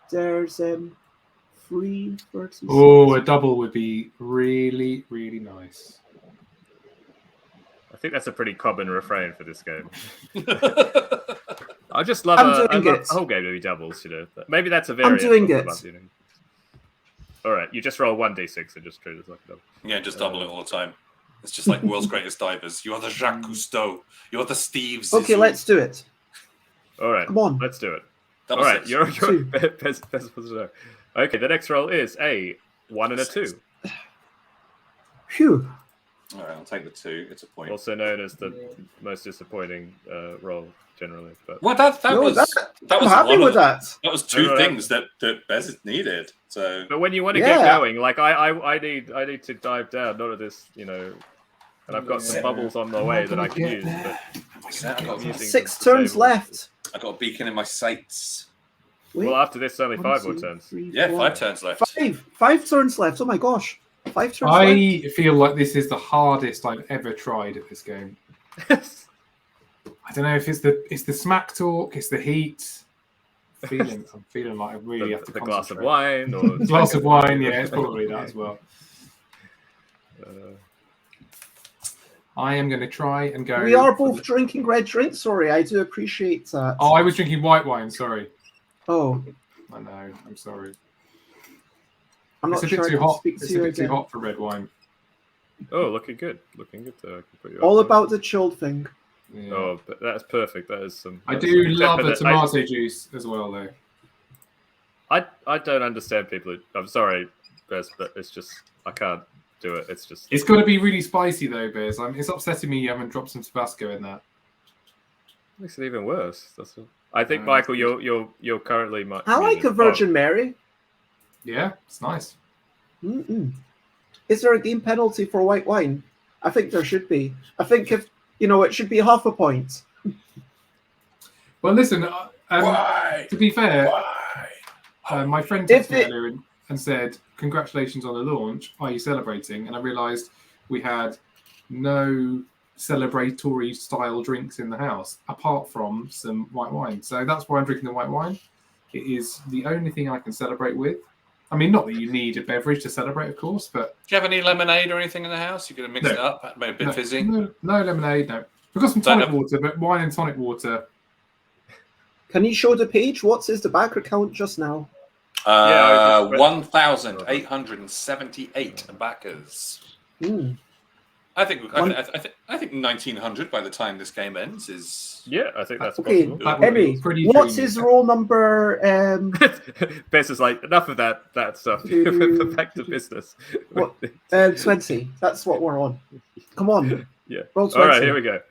there's 3 versus. Oh, a double would be really, really nice. I think that's a pretty common refrain for this game. I just love I'm a doing it. whole game to be doubles, you know. Maybe that's a variant. doing of the it. button, you know. All right, you just roll 1d6 and just treat it as like a double. Yeah, just double it all the time. It's just like World's Greatest Divers. You're the Jacques Cousteau. You're the Steve Zissou. Okay, let's do it. All right. Come on. Let's do it. Double All right. six. You're Two. best know. Okay. The next roll is a 1 and a 2, Phew. All right, I'll take the 2. It's a point. also known as the most disappointing roll generally. But Well, that No, was I'm was happy one with of that. that was 2 No, things that Bez needed. So but when you want to Yeah. get going, like I need to dive down. Not of this, and I've got some bubbles on the way that I can use. But I got, I'm using 6 some turns disables. left. I got a beacon in my sights. Wait, Well, after this, only 1, 5 more 2, turns. 3, Yeah, 4, 5 turns left. 5 turns left. Oh my gosh. 5 turns left. I feel like this is the hardest I've ever tried at this game. I don't know if it's the smack talk, it's the heat. I'm feeling like I really have to the glass of concentrate. wine or Glass of wine, yeah, it's probably that as well. I am going to try and go. We are both drinking red drinks. Sorry, I do appreciate that. Oh, I was drinking white wine. Sorry. Oh, I know. I'm sorry. I'm It's not a sure bit I too can hot. speak It's to a you bit too again. hot for red wine. Oh, looking good. Looking good. I can put you All up there. about the chilled thing. Yeah. Oh, but that's perfect. That is some. I that's do some- love but a tomato juice as well, though. I don't understand people. I'm sorry, Bez, but it's just I can't do it. It's just It's got to be really spicy, though, Bez. It's upsetting me you haven't dropped some Tabasco in that. makes it even worse. I think, No, Michael, it's you're currently. I like a Virgin Mary. Yeah, it's nice. Mm-mm. Is there a game penalty for white wine? I think there should be. I think if it should be half a point. Well, listen. Why? To be fair, Why? my friend texted me earlier and said, "Congratulations on the launch. Are you celebrating?" And I realised we had no celebratory style drinks in the house apart from some white wine. So that's why I'm drinking the white wine. It is the only thing I can celebrate with. I mean, not that you need a beverage to celebrate, of course, but Do you have any lemonade or anything in the house? You're going to mix No. it up, make it a bit fizzy. no lemonade. No, we've got some Don't tonic have- water, but wine and tonic water. Can you show the page? What is the backer count just now? Yeah, I was just- 1,878 backers. Hmm. I think 1,900 by the time this game ends is. Yeah, I think that's Okay, possible. That would be Emmy, pretty what's dreamy. his roll number? Bez is like enough of that stuff. Back to business. What? 20. That's what we're on. Come on. Yeah. Roll 20. All right, here we go.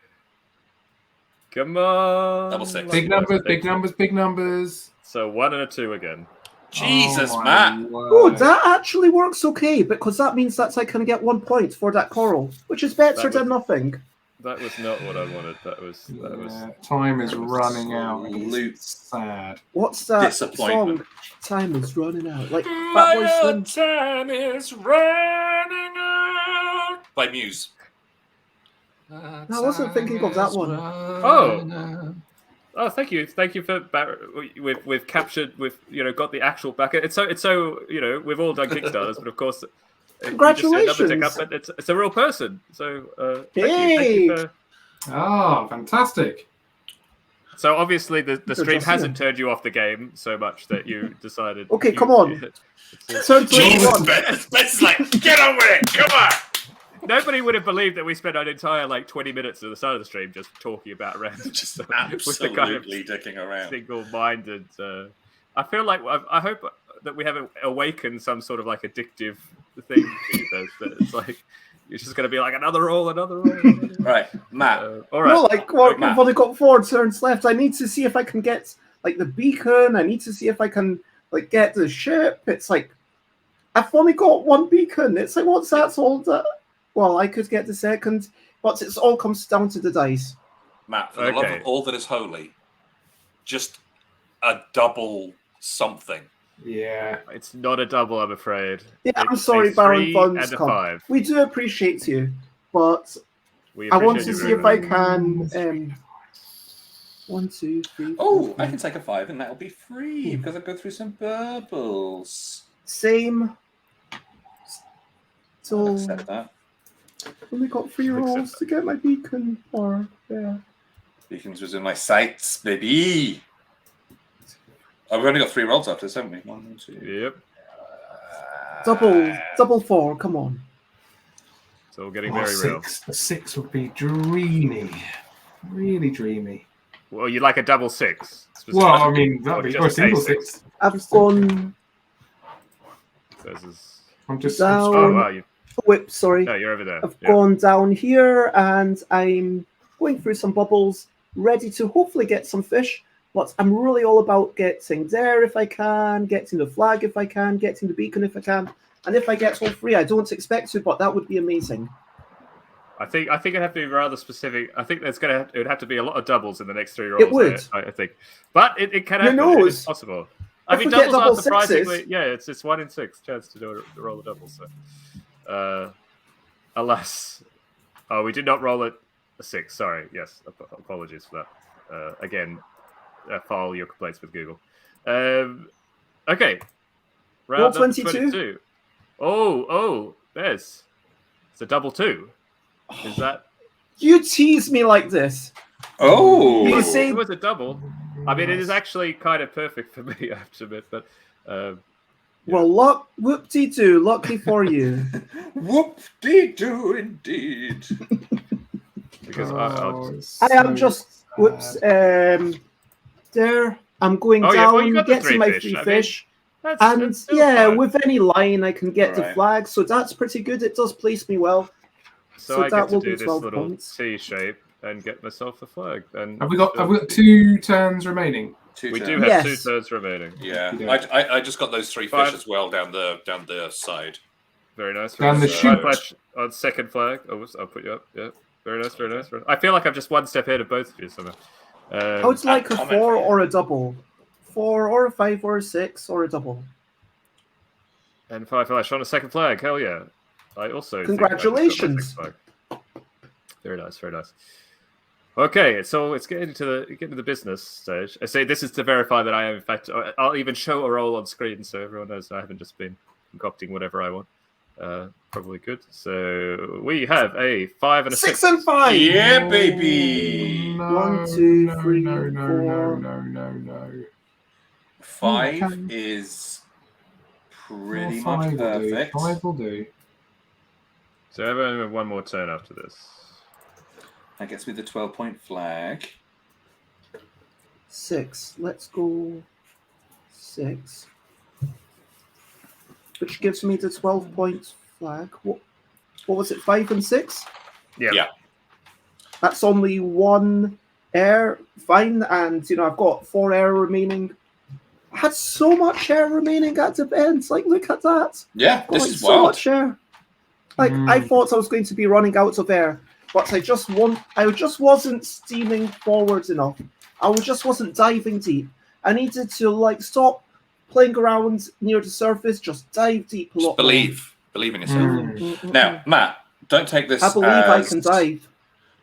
Come on. Double six. Big numbers, big numbers, big numbers. So 1 and a 2 again. Jesus, Oh, my Matt. word. Oh, that actually works okay because that means that's I can get 1 point for that coral, which is better That was- than nothing. That was not what I wanted. That was. Yeah, time is that was running out. absolute It's sad. What's that disappointment. song? Time is running out. Like Fat My Boy Slim. time is running out. By Muse. I wasn't thinking of that one. Oh, thank you for we've captured got the actual backer. It's so we've all done Kickstarters, but of course, Congratulations. it's a real person. So Hey. thank you for, Fantastic. so obviously the stream just hasn't turned you off the game so much that you decided. Okay, come on. Turn Jesus, 21. Ben's like, get on with it. Come on. Nobody would have believed that we spent an entire 20 minutes at the start of the stream just talking about random Just stuff. absolutely dicking around. Single-minded. I feel like I hope that we haven't awakened some sort of addictive thing to you, Bez, that it's like you're just going to be like another roll. Right, Matt. All right. No, what, Matt. I've only got 4 turns left. I need to see if I can get the beacon. I need to see if I can get the ship. It's like I've only got 1 beacon. It's like what's that all that? Well, I could get the second, but it all comes down to the dice. Matt, for the love of all that is holy, just a double something. Yeah. It's not a double, I'm afraid. Yeah, I'm It's sorry, a Baron 3 Fun's and a come. 5. We do appreciate you, but We I want appreciate to you see very if much. I can. 1, 2, 3. Oh, 4, I can take a 5 and that'll be free because I go through some burbles. Same. I'll So accept that. only got 3 rolls to get my beacon. Or yeah. Beacons was in my sights, baby. Oh, we've only got 3 rolls after this, haven't we? 1, 2. Yep. Double 4. Come on. So we're getting very real. A 6 would be dreamy. Really dreamy. Well, you like a double six. Well, I mean, that'd be, just or a single a six. I've gone Versus... I'm just. down. Oh, wow. Whip, sorry. No, you're over there. I've Yeah. gone down here and I'm going through some bubbles, ready to hopefully get some fish. But I'm really all about getting there if I can, getting the flag if I can, getting the beacon if I can. And if I get all three, I don't expect to, but that would be amazing. I think it'd have to be rather specific. I think it would have to be a lot of doubles in the next 3 rolls. It would. I think, but it can Who happen. knows? It is possible. I If mean, we get doubles are double surprisingly. sixes- Yeah, it's 1 in 6 chance to do a roll of doubles. So, alas, we did not roll it a 6. Sorry. Yes, apologies for that. Again, file your complaints with Google. Okay. Round Roll number 22. Oh, there's it's a double 2. Is that? You tease me like this. Oh, You see- It was a double. I mean, it is actually kind of perfect for me, I have to admit. But Well, whoop-de-doo, lucky for you. whoop-de-doo indeed. because I am just, whoops, there. I'm going Oh, yeah, down, well, you got the getting 3 my fish. 3 I mean, fish. that's And still yeah, fine. with any line, I can get the Alright. flag, so that's pretty good. It does place me well. So I that get to will do be this 12 little points. T shape and get myself a flag. And Have we got 2 turns remaining? We do turns. have Yes. 2 turns remaining. Yeah, Yeah. I just got those 3 fish 5. as well down the side. Very nice. Down the nice. chute. Flash on second flag. Oh, I'll put you up. Yeah. Very nice. Very nice. I feel like I'm just 1 step ahead of both of you somehow. I would like a comment 4 for you. or a double. 4 or a 5 or a 6 or a double. And 5 flash on a second flag. Hell yeah. I also think I just got my Congratulations. second flag. Very nice. Very nice. Okay, so it's getting to the business stage. I say this is to verify that I am, in fact, I'll even show a roll on screen so everyone knows I haven't just been concocting whatever I want. Probably good. So we have a 5 and a 6. 6 and 5. Yeah, baby. No, 1, 2, no, 3, no, no, 4. no. 5 Okay. is pretty Well, much 5 will do. perfect. 5 will do. So everyone have 1 more turn after this. That gets me the 12-point flag. 6. Let's go 6. Which gives me the 12 points flag. What was it, 5 and 6? Yeah. Yeah. That's only 1 air. Fine. And, I've got 4 air remaining. I had so much air remaining at the end. Like, look at that. Yeah, Got, this like, is so wild. much air. Like, I thought I was going to be running out of air. But I just wasn't steaming forwards enough. I just wasn't diving deep. I needed to stop playing around near the surface, just dive deep a lot. Just believe in yourself. more. Now, Matt, don't take this. I believe I can dive.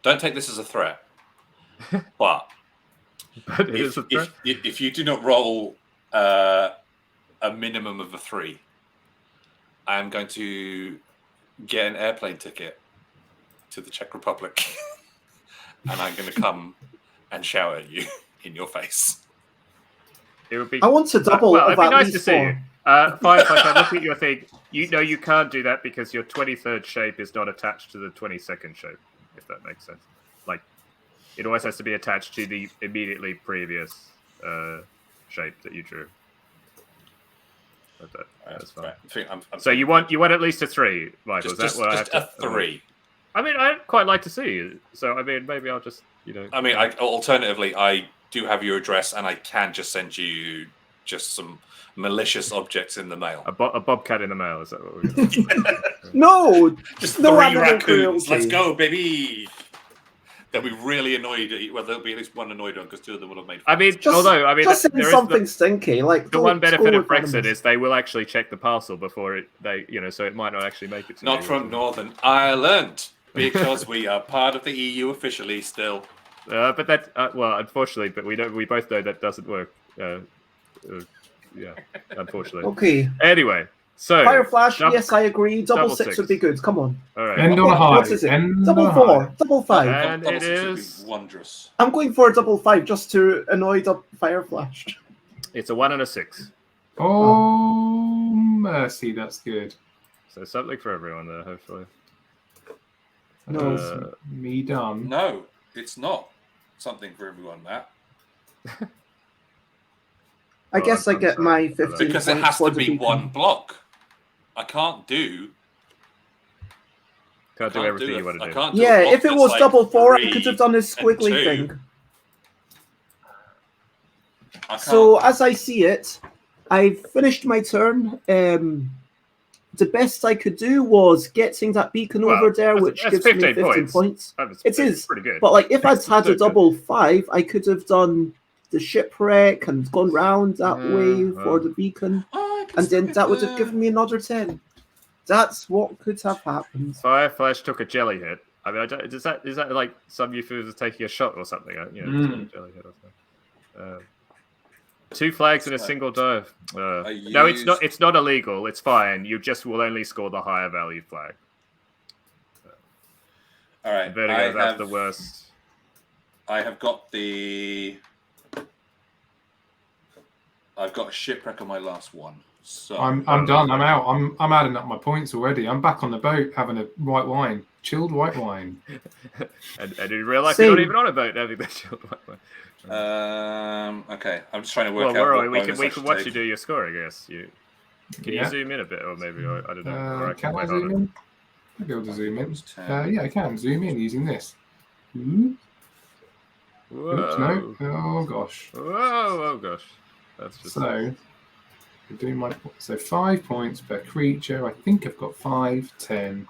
Don't take this as a threat. But But it is a threat. if you do not roll a minimum of a 3, I am going to get an airplane ticket to the Czech Republic, and I'm going to come and shout at you in your face. It would be. I want to double Well, of it'd be at nice to least see 4. you. Fine. I look at your thing. You know you can't do that because your 23rd shape is not attached to the 22nd shape. If that makes sense. Like, it always has to be attached to the immediately previous shape that you drew. But that's fine. So you want at least a 3, Michael? Just a 3. I mean, I'd quite like to see you. So I mean, maybe I'll just I mean, alternatively, I do have your address, and I can just send you just some malicious objects in the mail. a bobcat in the mail. Is that what we're going to No, Just no 3 animal raccoons. cruelty. Let's go, baby. They'll be really annoyed. Well, there'll be at least 1 annoyed one because 2 of them will have made. I mean, Just- there Just say is something stinky. Like the one don't benefit go of with Brexit animals. is they will actually check the parcel before so it might not actually make it to Not me. from Northern Ireland because we are part of the EU officially still. But that, unfortunately, but we both know that doesn't work. Yeah, unfortunately. Okay. Anyway, so Fire flash, double- yes, I agree. Double double 6 6. would be good. Come on. all right. End on a high. What is it? End Double on a 4, high. double 5. And Double it six would is. be wondrous. I'm going for a double 5 just to annoy the fire flash. It's a 1 and a 6. Oh, mercy, that's good. So something for everyone there, hopefully. No. That's me done. No, it's not something for everyone, Matt. I guess I I'm get sorry. my 15 Because it points has for to the be beacon. one block. I can't do. Can't do everything you want to I do. can't do. Yeah, a block if it that's was like double 4, I 3 could have done a and squiggly 2. thing. I can't. So as I see it, I've finished my turn. The best I could do was getting that beacon over there, which that's gives me 15 15 points. It's It is pretty good. But like, if I'd had So a double 5, I could have done the shipwreck and gone round that way for the beacon, and then that would have given me another 10. That's what could have happened. Fireflash took a jelly hit. I mean, is that like some euphemism taking a shot or something? You know, taking a jelly hit or something. 2 flags in a single dive. No, it's not. It's not illegal. It's fine. You just will only score the higher value flag. All right. That's the worst. I have got I've got a shipwreck on my last one. So I'm done. I'm out. I'm adding up my points already. I'm back on the boat having a white wine, chilled white wine. and in real life, you're not even on a boat having that chilled white wine. Okay, I'm just trying to work out. Well, we can watch you do your score, I guess. Can you zoom in a bit, or maybe I don't know. Can I zoom in? I'll be able to zoom in. Yeah, I can zoom in using this. Oops, no. Oh gosh. Oh gosh. That's just so. Doing 5 points per creature. I think I've got 5, 10,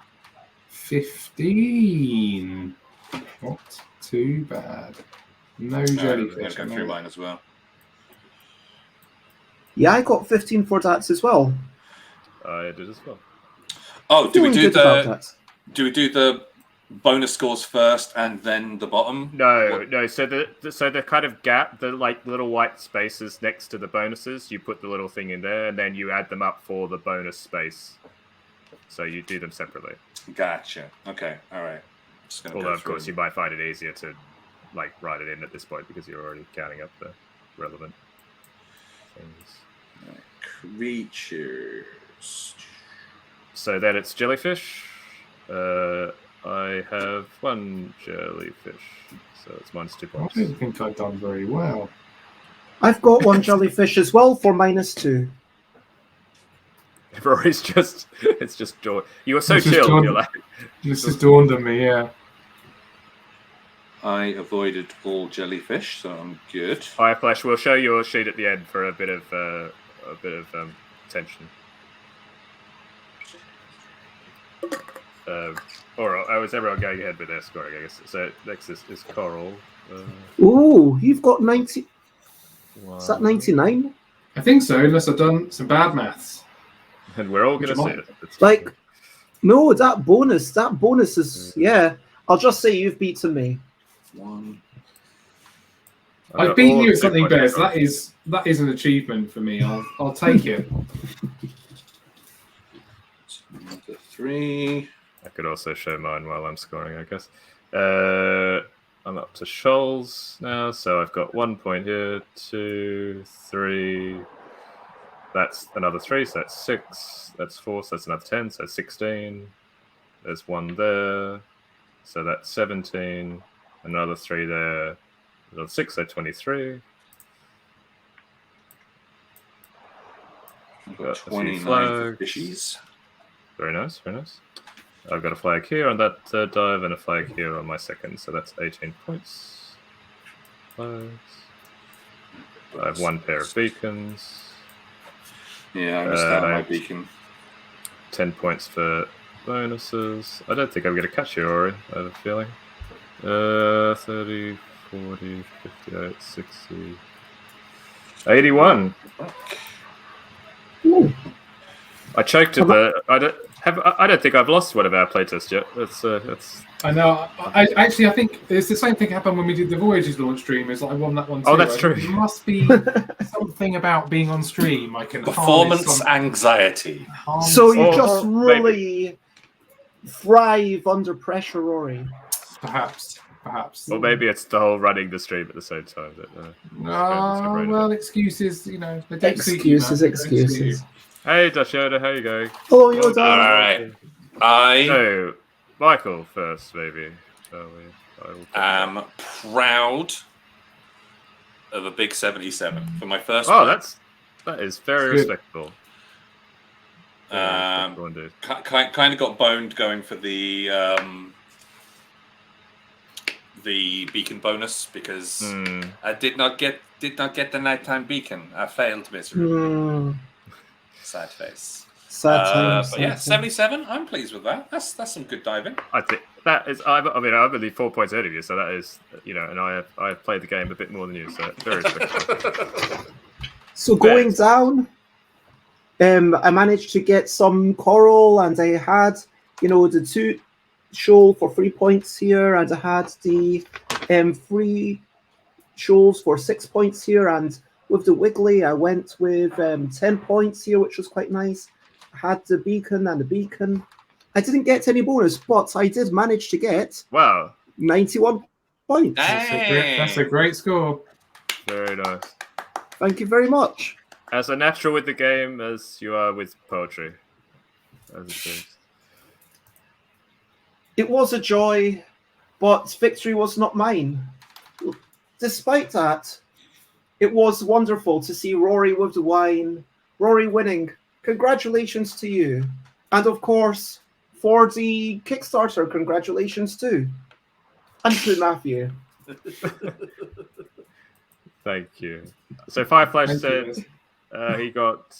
15. Not too bad. No jellyfish. I'm going to go through mine as well. Yeah, I got 15 for that as well. I did as well. Oh, do we do the bonus scores first and then the bottom? No. So the kind of gap, the like little white spaces next to the bonuses, you put the little thing in there, and then you add them up for the bonus space. So you do them separately. Gotcha. Okay. All right. Although of course you might find it easier to like write it in at this point because you're already counting up the relevant things. Creatures. So then it's jellyfish. I have 1 jellyfish, so it's -2 points. I don't think I've done very well. I've got 1 jellyfish as well for -2. Rory's it's just joy. You were so chilled. You're like, this has dawned on me. Yeah. I avoided all jellyfish, so I'm good. Fireflash, we'll show you a sheet at the end for a bit of tension. Or is everyone going ahead with their scoring? I guess so. Next is Coral. Ooh, you've got 90. Is that 99? I think so, unless I've done some bad maths. And we're all going to see it. Like, no, that bonus is yeah. I'll just say you've beaten me. 1. I've beaten you at something, Bez. That is an achievement for me. I'll take it. 3. I could also show mine while I'm scoring, I guess. I'm up to shoals now, so I've got 1 point here, 2, 3. That's another 3, so that's 6. That's 4, so that's another 10, so that's 16. There's 1 there, so that's 17. Another 3 there, another 6, so 23. I've got 29 fishies. Very nice, very nice. I've got a flag here on that dive and a flag here on my second, so that's 18 points. Flags. I have 1 pair of beacons. Yeah, I missed out on my beacon. 10 points for bonuses. I don't think I'm going to catch you, Ori. I have a feeling. 30, 40, 58, 60, 81. Ooh. I choked at the. I don't think I've lost one of our playtests yet. That's. I know. I think it's the same thing happened when we did the Voyages launch stream. Is like I won that one too. Oh, that's true. There must be something about being on stream. I can performance anxiety. So you just really thrive under pressure, Rory. Perhaps. Or maybe it's the whole running the stream at the same time. Well, excuses. You know, Excuses. Hey, Dutch Yoda, how you going? Hello, Yoda. All right. So, Michael first, maybe. I am proud of a big 77 for my first. Oh, that is very Good. respectable. Kind of got boned going for the beacon bonus because I did not get the nighttime beacon. I failed miserably. Sad face. Sad times. But yeah, 77. I'm pleased with that. That's some good diving. I think that is. I'm only 4 points ahead of you, so that is, and I have played the game a bit more than you, so very respectable. So going down, I managed to get some coral, and I had, the 2 shoal for 3 points here, and I had the 3 shoals for 6 points here, and with the wiggly, I went with 10 points here, which was quite nice. I had the beacon and the beacon. I didn't get any bonus, but I did manage to get 91 points. That's a great score. Very nice. Thank you very much. As a natural with the game as you are with poetry. As it seems. It was a joy, but victory was not mine. Despite that, it was wonderful to see Rory with the wine. Rory winning. Congratulations to you. And of course, for the Kickstarter, congratulations too. And to Matthew. Thank you. So Fireflash Thank said you. he got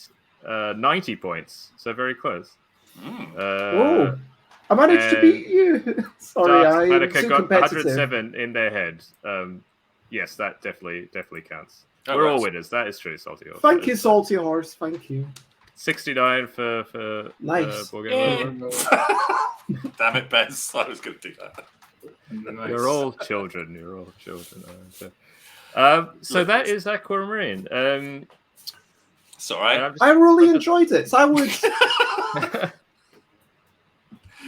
90 points, so very close. Oh, I managed to beat you. Sorry, I'm too got competitive. 107 in their head. Yes, that definitely counts. Oh, We're nice. all winners. That is true, Salty Horse. Thank you, Salty Horse. Thank you. 69 for Nice. Board Game Over. Damn it, Bez. I was going to do that. Nice. You're all children. You're all children. So that is Aquamarine. It's all right. I really enjoyed it. I would.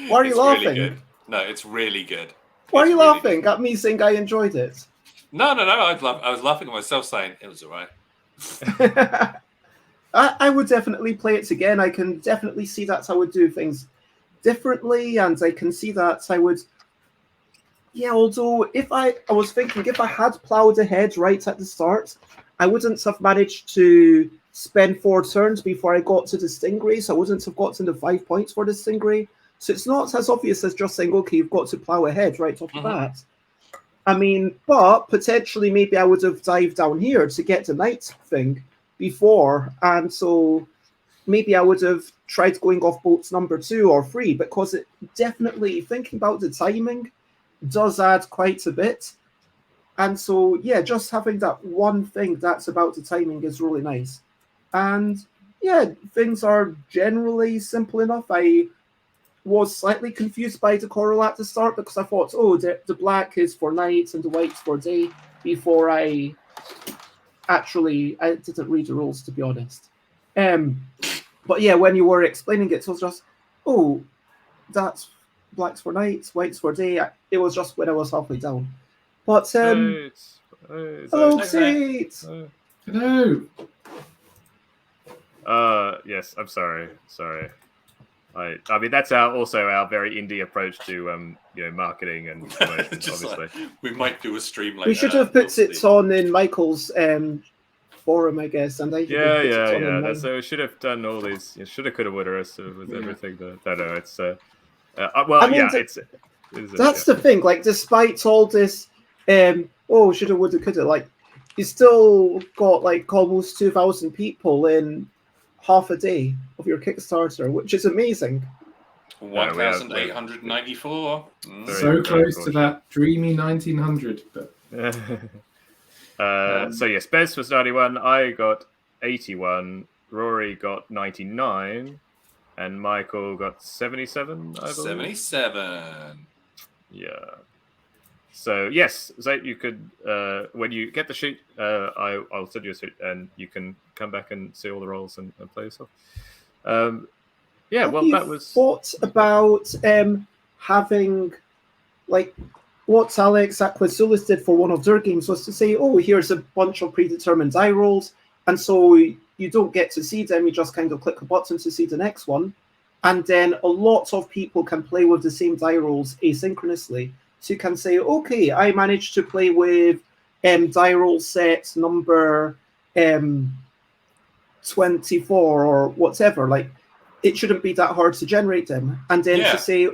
Why are you laughing? Really good. No, it's really good. Why are It's you really laughing at me saying I enjoyed it? No. I was laughing at myself saying it was all right. I would definitely play it again. I can definitely see that I would do things differently, and I can see that I would. Yeah, although I was thinking if I had ploughed ahead right at the start, I wouldn't have managed to spend 4 turns before I got to the Stingray, so I wouldn't have gotten the 5 points for the Stingray. So it's not as obvious as just saying, okay, you've got to plough ahead right off the bat. I mean, but potentially maybe I would have dived down here to get the night thing before, and so maybe I would have tried going off boats number 2 or 3, because it definitely, thinking about the timing, does add quite a bit. And so, yeah, just having that one thing that's about the timing is really nice. And yeah, things are generally simple enough. I was slightly confused by the coral at the start because I thought, oh, the black is for night and the white's for day, before I didn't read the rules, to be honest. But yeah, when you were explaining it, it was just, oh, that's black's for night, white's for day. It was just when I was halfway down. But hello, Xate. Hello. Yes, I'm sorry. I mean that's also our very indie approach to marketing and promotion, obviously. We might do a stream later. We should have put it on in Michael's forum, I guess, and I yeah. So we should have done all these. Shoulda, coulda, woulda, with everything. I know it's. That's the thing. Like, despite all this, shoulda, woulda, coulda. Like, you still got like almost 2,000 people in half a day of your Kickstarter, which is amazing. 1,894. So close to that dreamy 1900, but. So yes, Bez was 91. I got 81. Rory got 99. And Michael got 77, I believe. 77. Yeah. So, yes, Zate, you could, when you get the sheet, I'll send you a sheet and you can come back and see all the roles and play yourself. That was... thought about having, like, what Alex Aquazulis did for one of their games was to say, oh, here's a bunch of predetermined die rolls, and so you don't get to see them, you just kind of click a button to see the next one. And then a lot of people can play with the same die rolls asynchronously. So you can say, okay, I managed to play with die roll set number 24 or whatever. Like, it shouldn't be that hard to generate them. And then to say,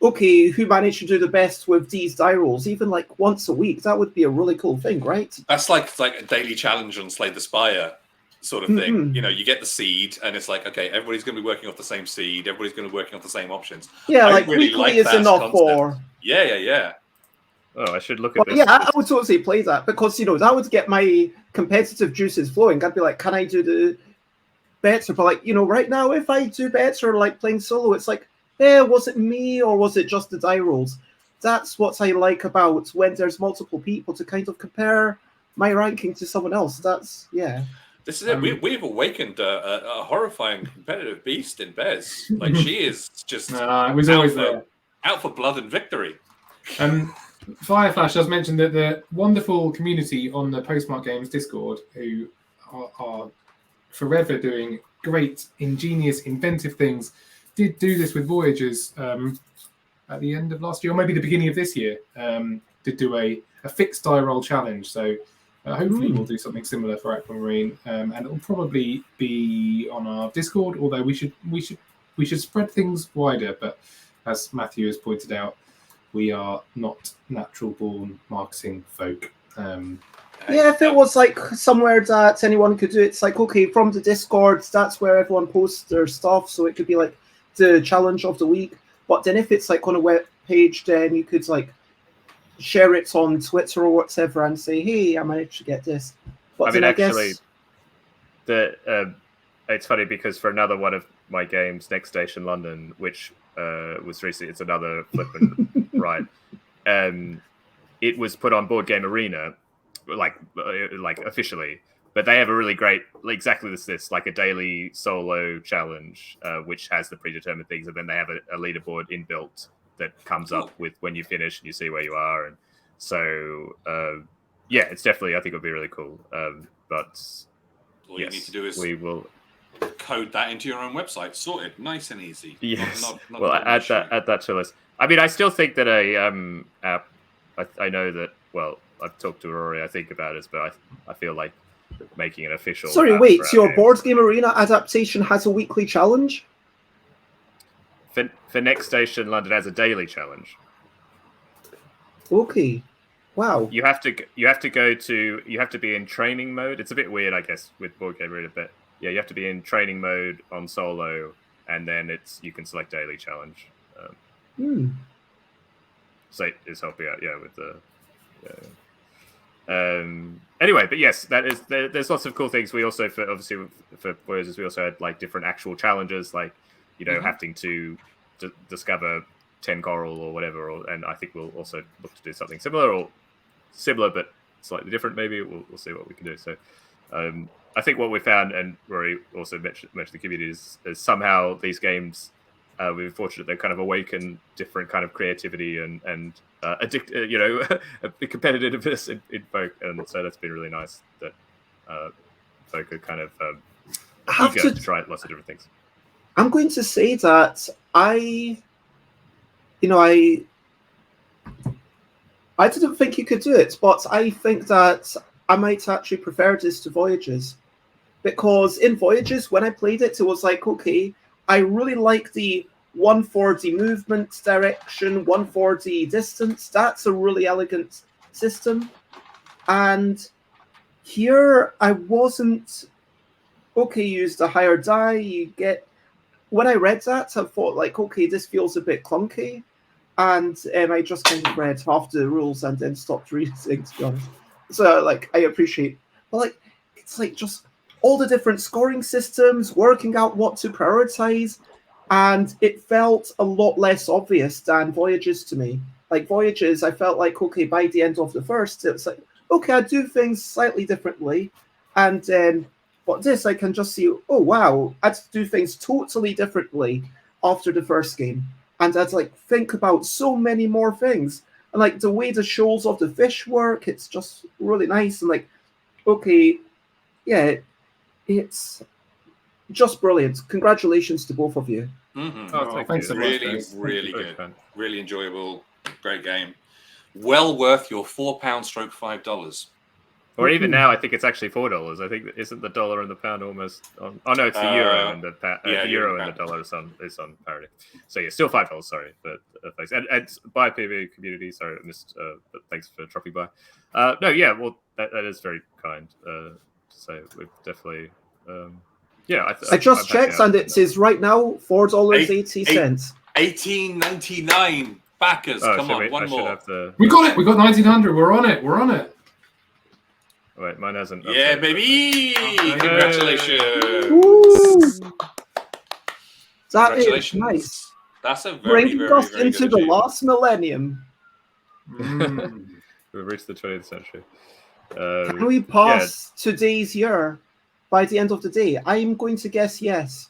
okay, who managed to do the best with these die rolls, even like once a week, that would be a really cool thing, right? That's like a daily challenge on Slay the Spire sort of thing. You know, you get the seed, and it's like, okay, everybody's going to be working off the same seed. Everybody's going to be working off the same options. Yeah, I like really weekly like is that enough concept. for. Yeah. Oh, I should look at this. Yeah, I would totally play that because, you know, that would get my competitive juices flowing. I'd be like, can I do the better? But like, you know, right now, if I do better, like playing solo, it's like, was it me or was it just the die rolls? That's what I like about when there's multiple people to kind of compare my ranking to someone else. That's, yeah. This is it. We've awakened a horrifying competitive beast in Bez. Like, she is just it was always there. Out for blood and victory. Fireflash has mentioned that the wonderful community on the Postmark Games Discord, who are forever doing great, ingenious, inventive things, did do this with Voyagers at the end of last year, or maybe the beginning of this year. Did do a fixed die roll challenge. So hopefully we'll do something similar for Aquamarine, and it will probably be on our Discord. Although we should spread things wider. But as Matthew has pointed out, we are not natural-born marketing folk. Yeah, if it was like somewhere that anyone could do it, it's like, okay, from the Discord, that's where everyone posts their stuff, so it could be like the challenge of the week. But then if it's like on a web page, then you could like share it on Twitter or whatever and say, hey, I managed to get this. But I mean, then actually, it's funny because for another one of my games, Next Station London, which was recently, it's another flippant right. It was put on Board Game Arena, like officially, but they have a really great, exactly this like a daily solo challenge, which has the predetermined things, and then they have a leaderboard inbuilt that comes up with when you finish and you see where you are, and so yeah, it's definitely, I think it'll be really cool. But all you need to do is we will code that into your own website. Sorted, nice and easy. Yes. Not well, add that to the list. I mean, I still think that a app. I know that. Well, I've talked to Rory, I think, about it, but I feel like making an official. Sorry, wait. So your Board Game Arena adaptation has a weekly challenge? For Next Station London has a daily challenge. Okay. Wow. You have to be in training mode. It's a bit weird, I guess, with Board Game Arena, but yeah, you have to be in training mode on solo, and then you can select daily challenge. So it's helping out, with the. Anyway, but yes, there's lots of cool things. We also, for Voyagers, we also had like different actual challenges, like having to discover 10 coral or whatever, and I think we'll also look to do something similar but slightly different. Maybe we'll see what we can do. So I think what we found, and Rory also mentioned the community, is somehow these games, we've been fortunate, they've kind of awakened different kind of creativity and competitiveness in folk, and so that's been really nice that folk are kind of eager to try lots of different things. I'm going to say that I didn't think you could do it, but I think that I might actually prefer this to Voyages, because in Voyages, when I played it, it was like, okay, I really like the 140 movement direction, 140 distance. That's a really elegant system. And here I wasn't, okay, use the higher die, you get. When I read that, I thought like, okay, this feels a bit clunky. And I just kind of read half the rules and then stopped reading, to be honest. So like, I appreciate, but like, it's like just all the different scoring systems, working out what to prioritize. And it felt a lot less obvious than Voyages to me. Like Voyages, I felt like, okay, by the end of the first, it's like, okay, I do things slightly differently. And then, but this, I can just see, oh, wow, I'd do things totally differently after the first game. And I'd like think about so many more things. And like the way the shoals of the fish work, it's just really nice. And like, okay, yeah, it's just brilliant. Congratulations to both of you. Thanks so much, really good. Really enjoyable. Great game. Well worth your £4/$5. Or even now, I think it's actually $4. I think isn't the dollar and the pound almost on? Oh no, it's the euro and the euro and the dollar is on parity. So yeah, still $5. Sorry, but thanks. And by PV community. Sorry, I missed. But thanks for dropping by. No, yeah, well, that is very kind. To say we've definitely. I just checked, and it says right now $4.80. $18.99 backers. Come on, one more. We got it. We got 1900. We're on it. We're on it. Wait, mine hasn't. Yeah, baby! Congratulations. That is nice. That's a very, bringing us into the last millennium. We've reached the 20th century. Can we pass today's year by the end of the day? I'm going to guess yes.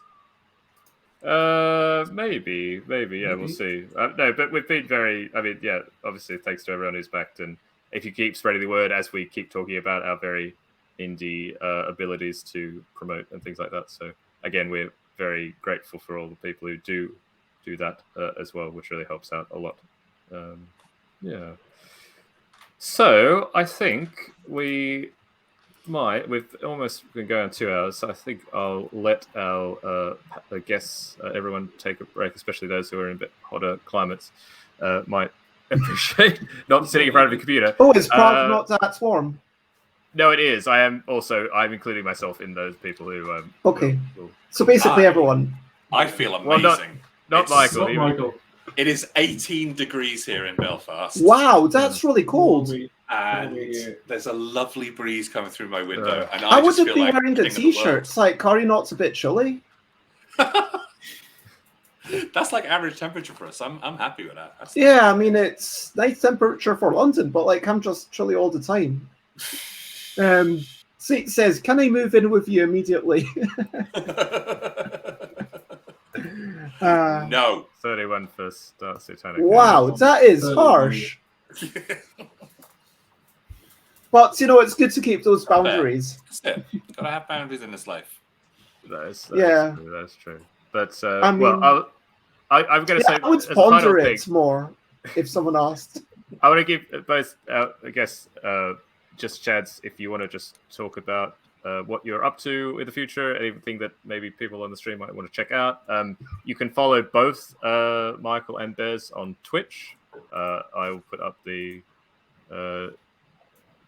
Maybe, yeah, we'll see. No, but we've been very. I mean, yeah, obviously, thanks to everyone who's backed and. If you keep spreading the word as we keep talking about our very indie abilities to promote and things like that. So again, we're very grateful for all the people who do that as well, which really helps out a lot. Yeah. So I think we've almost been going 2 hours. So I think I'll let our guests, everyone take a break, especially those who are in a bit hotter climates, might appreciate not sitting in front of a computer. Oh, is Prague not that warm? No, it is. I'm including myself in those people who. Okay. So basically, everyone. I feel amazing. Well, not Michael. Not Michael. It is 18 degrees here in Belfast. Wow, that's really cold. And there's a lovely breeze coming through my window. And I wouldn't be wearing a t-shirt. It's like, are you not a bit chilly? That's like average temperature for us. I'm happy with that. Yeah, I mean, it's nice temperature for London, but like I'm just chilly all the time. Seat says, can I move in with you immediately? No. 31 for Start Satanic. Wow, that is harsh. But, it's good to keep those boundaries. That's it. Gotta have boundaries in this life. That's true. But, I mean, I'm going to say... I would ponder it more if someone asked. I want to give both, I guess, just Chads, if you want to just talk about what you're up to in the future, anything that maybe people on the stream might want to check out. You can follow both Michael and Bez on Twitch. I will put up the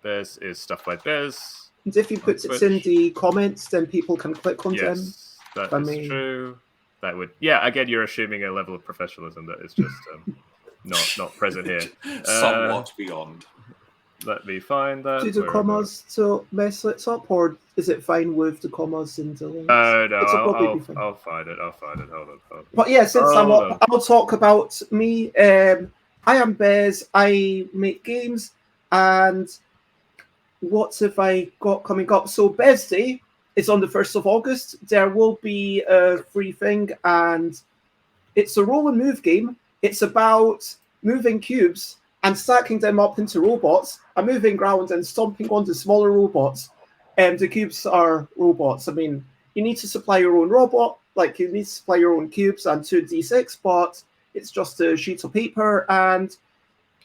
Bez is Stuff by Bez. And if you put it in the comments, then people can click on them. Yes, that is true. That would, again, you're assuming a level of professionalism that is just not present here. Somewhat beyond. Let me find that. Do the commas to mess it up, or is it fine with the commas in the links? No, I'll find it. Hold on. But yeah, since I'll talk about me. I am Bez. I make games, and what have I got coming up? So Bez Day is on the 1st of August. There will be a free thing, and it's a roll and move game. It's about moving cubes and stacking them up into robots and moving around and stomping onto smaller robots. And the cubes are robots. I mean, you need to supply your own robot, like you need to supply your own cubes and 2d6, but it's just a sheet of paper. And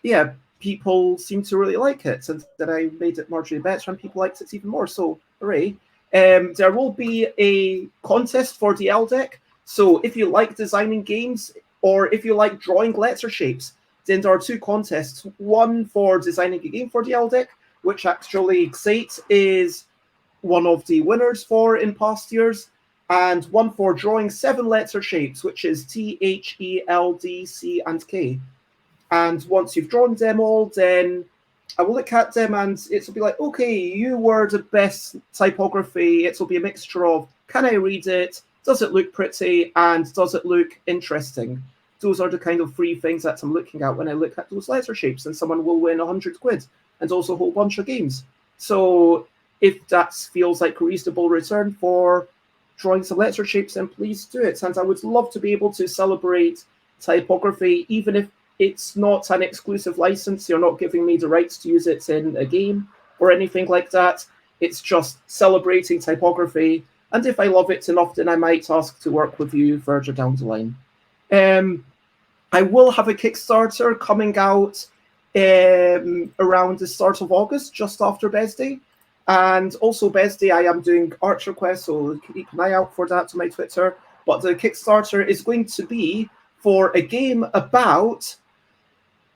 yeah, people seem to really like it. And then I made it marginally better and people liked it even more. So hooray. There will be a contest for the L deck. So if you like designing games or if you like drawing letter shapes, then there are two contests. One for designing a game for the L deck, which actually Xate is one of the winners for in past years, and one for drawing 7 letter shapes, which is T, H, E, L, D, C, and K. And once you've drawn them all, then I will look at them and it will be like, okay, you were the best typography. It will be a mixture of, can I read it? Does it look pretty? And does it look interesting? Those are the kind of 3 things that I'm looking at when I look at those letter shapes, and someone will win 100 quid and also a whole bunch of games. So if that feels like a reasonable return for drawing some letter shapes, then please do it. And I would love to be able to celebrate typography, even if it's not an exclusive license. You're not giving me the rights to use it in a game or anything like that. It's just celebrating typography. And if I love it enough, then I might ask to work with you further down the line. I will have a Kickstarter coming out around the start of August, just after Bez Day. And also, Best Day, I am doing Archer Quest, so keep an eye out for that on my Twitter. But the Kickstarter is going to be for a game about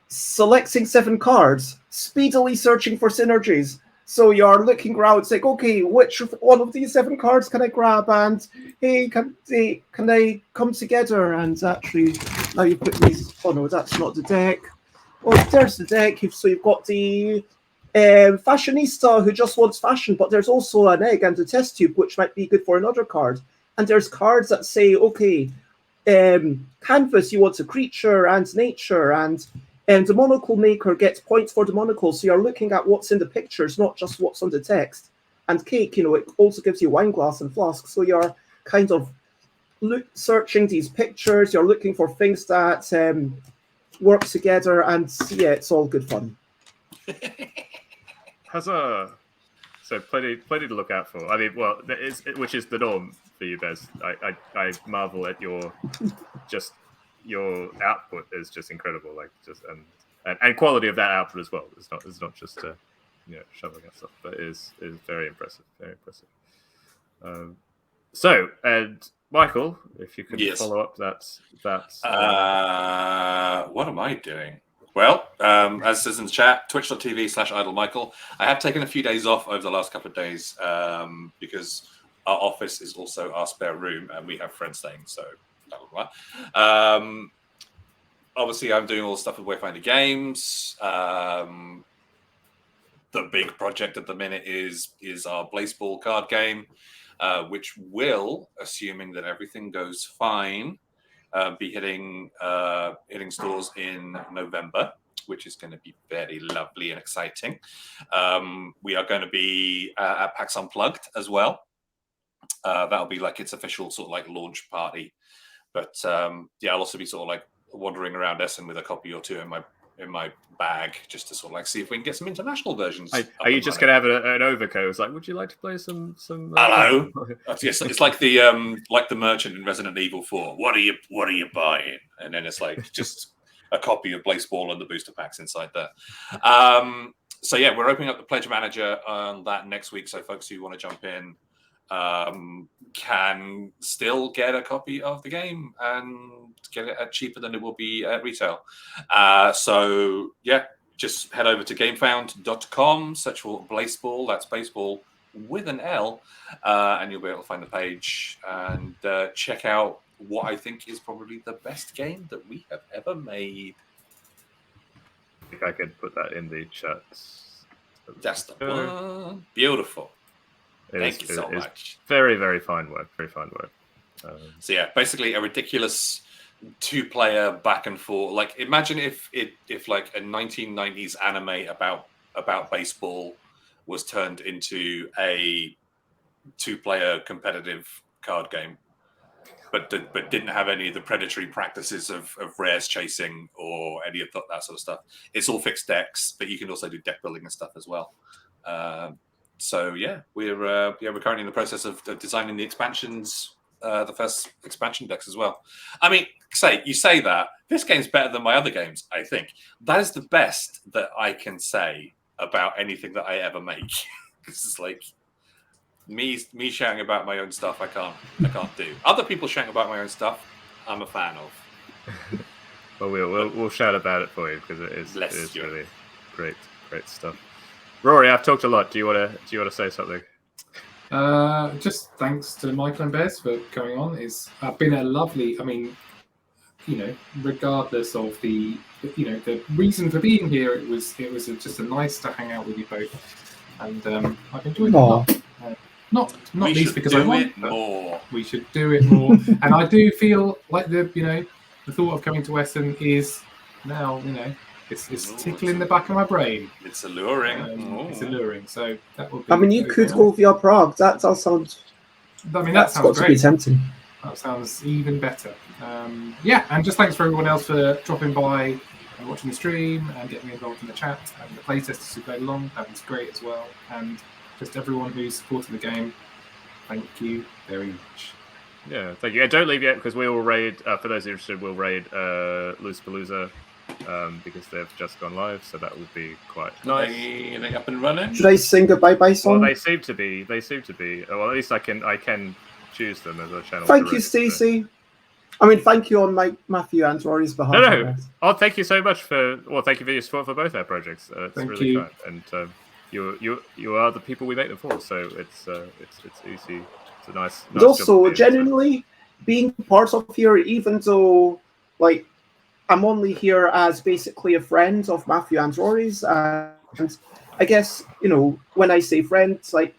selecting 7 cards, speedily searching for synergies. So you're looking around, it's like, okay, which one of these 7 cards can I grab? And hey, can they come together? And actually, now you put these. Oh no, that's not the deck. Oh, there's the deck. So you've got the fashionista who just wants fashion, but there's also an egg and a test tube, which might be good for another card. And there's cards that say, okay, canvas, you want a creature and nature, and the monocle maker gets points for the monocle. So you're looking at what's in the pictures, not just what's on the text. And cake, it also gives you wine glass and flask. So you're kind of searching these pictures. You're looking for things that work together, and yeah, it's all good fun. So plenty to look out for. I mean, well, which is the norm for you, Bez. I marvel at your output is just incredible, like just and quality of that output as well. It's not just shoveling out stuff, but is very impressive, very impressive. So, and Michael, if you could follow up that. What am I doing? Well, as says in the chat, twitch.tv/idlemichael. I have taken a few days off over the last couple of days because our office is also our spare room and we have friends staying, so blah, blah, blah. Obviously, I'm doing all the stuff with Wayfinder Games. The big project at the minute is our Blaseball card game, which will, assuming that everything goes fine, be hitting stores in November, which is going to be very lovely and exciting. We are going to be at PAX Unplugged as well. That'll be like its official sort of like launch party. But I'll also be sort of like wandering around Essen with a copy or two in my bag just to sort of like see if we can get some international versions. Are you just going to have an overcoat? It's like, would you like to play some? Hello. Yes, it's like the merchant in Resident Evil 4. What are you buying? And then it's like just a copy of Blaseball and the booster packs inside there. So yeah, we're opening up the Pledge Manager on that next week. So folks who want to jump in can still get a copy of the game and get it at cheaper than it will be at retail. So yeah, just head over to gamefound.com, search for Blaseball, that's baseball with an L, and you'll be able to find the page and check out what I think is probably the best game that we have ever made. I think I could put that in the chat. That's the one. Beautiful. Thank you so much. Very, very fine work. Very fine work. So yeah, basically a ridiculous 2-player back and forth. Like imagine if like a 1990s anime about baseball was turned into a 2-player competitive card game, but didn't have any of the predatory practices of rares chasing or any of that sort of stuff. It's all fixed decks, but you can also do deck building and stuff as well. So yeah, we're currently in the process of designing the expansions, the first expansion decks as well. I mean, you say that this game's better than my other games. I think that is the best that I can say about anything that I ever make. It's like me shouting about my own stuff. I can't do. Other people shouting about my own stuff, I'm a fan of. Well, we'll shout about it for you because it is really great stuff. Rory, I've talked a lot. Do you want to say something? Just thanks to Michael and Bez for coming on. It's been a lovely. I mean, regardless of the reason for being here, it was just a nice to hang out with you both, and I've enjoyed it a lot. Not least because I want more. We should do it more, and I do feel like the thought of coming to Essen is now It's tickling the back of my brain. It's alluring. It's alluring. So that would be. I mean, you could go via Prague. That does sound. I mean, that sounds great. To be tempting. That sounds even better. And just thanks for everyone else for dropping by and watching the stream and getting involved in the chat and the playtesters who played along. That was great as well. And just everyone who's supported the game. Thank you very much. Yeah, thank you. And don't leave yet because we will raid. For those interested, we'll raid Loose Palooza because they've just gone live, so that would be quite Are nice. they up and running? Should I sing a bye-bye song? Well, they seem to be. Well, at least I can choose them as a channel. Thank to you, register. Stacey. I mean, thank you on Matthew and Rory's behalf. No. I guess. Oh, thank you so much thank you for your support for both our projects. It's Thank really you. kind, and you are the people we make them for. So it's easy. It's a nice. And job also, to do, genuinely being part of here, even though like I'm only here as basically a friend of Matthew and Rory's, and I guess when I say friends, like.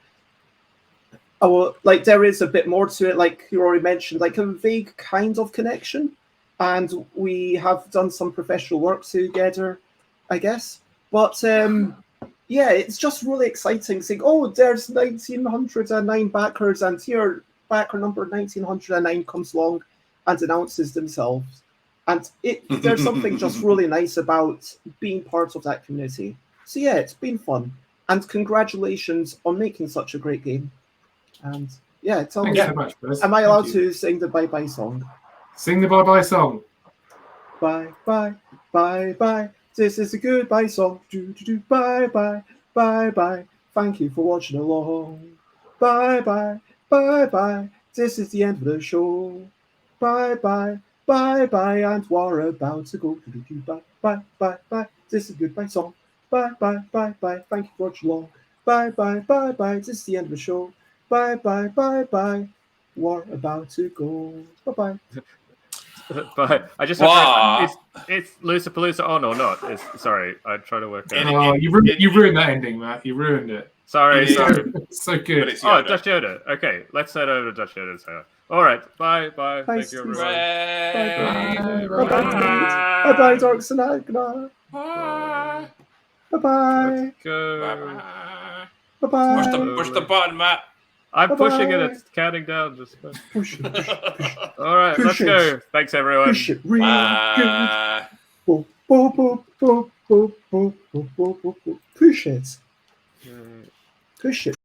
Like there is a bit more to it, like you already mentioned, like a vague kind of connection, and we have done some professional work together, I guess. But yeah, it's just really exciting saying, oh, there's 1909 backers, and here backer number 1909 comes along and announces themselves, and there's something just really nice about being part of that community. So yeah, it's been fun, and congratulations on making such a great game. And yeah, tell me, Thanks so much, Buzz. am I Thank allowed you. to sing the bye-bye song? Sing the bye-bye song. Bye, bye, bye, bye. This is a goodbye song. Do, do, do, bye, bye, bye, bye. Thank you for watching along. Bye, bye, bye, bye. This is the end of the show. Bye, bye, bye, bye. And we're about to go. Do, do, do, bye, bye, bye, bye. This is a goodbye song. Bye, bye, bye, bye. Thank you for watching along. Bye, bye, bye, bye. This is the end of the show. Bye, bye, bye, bye. We're about to go. Bye-bye. But I just Wow. it's Loosapalooza on or not? Sorry, I try to work out. Oh, you ruined that ending, Matt. You ruined it. Sorry. Yeah. So good. But it's Oh, Yoda. Dutch Yoda. Okay, let's head over to Dutch Yoda. So, all right, bye. Thank you, everyone. Bye-bye. Bye. Bye-bye. Bye-bye, Darks and Agnar. Bye. Bye-bye. Let's go. Bye-bye. Bye-bye. Push the button, Matt. I'm pushing it. Bye-bye. It's counting down. Just Push it, push it, push it. all right. Push Let's it. go. Thanks, everyone. Push it real good. Bye. Boop, boop, boop, boop, boop, boop, boop, boop, boop. Push it. Push it.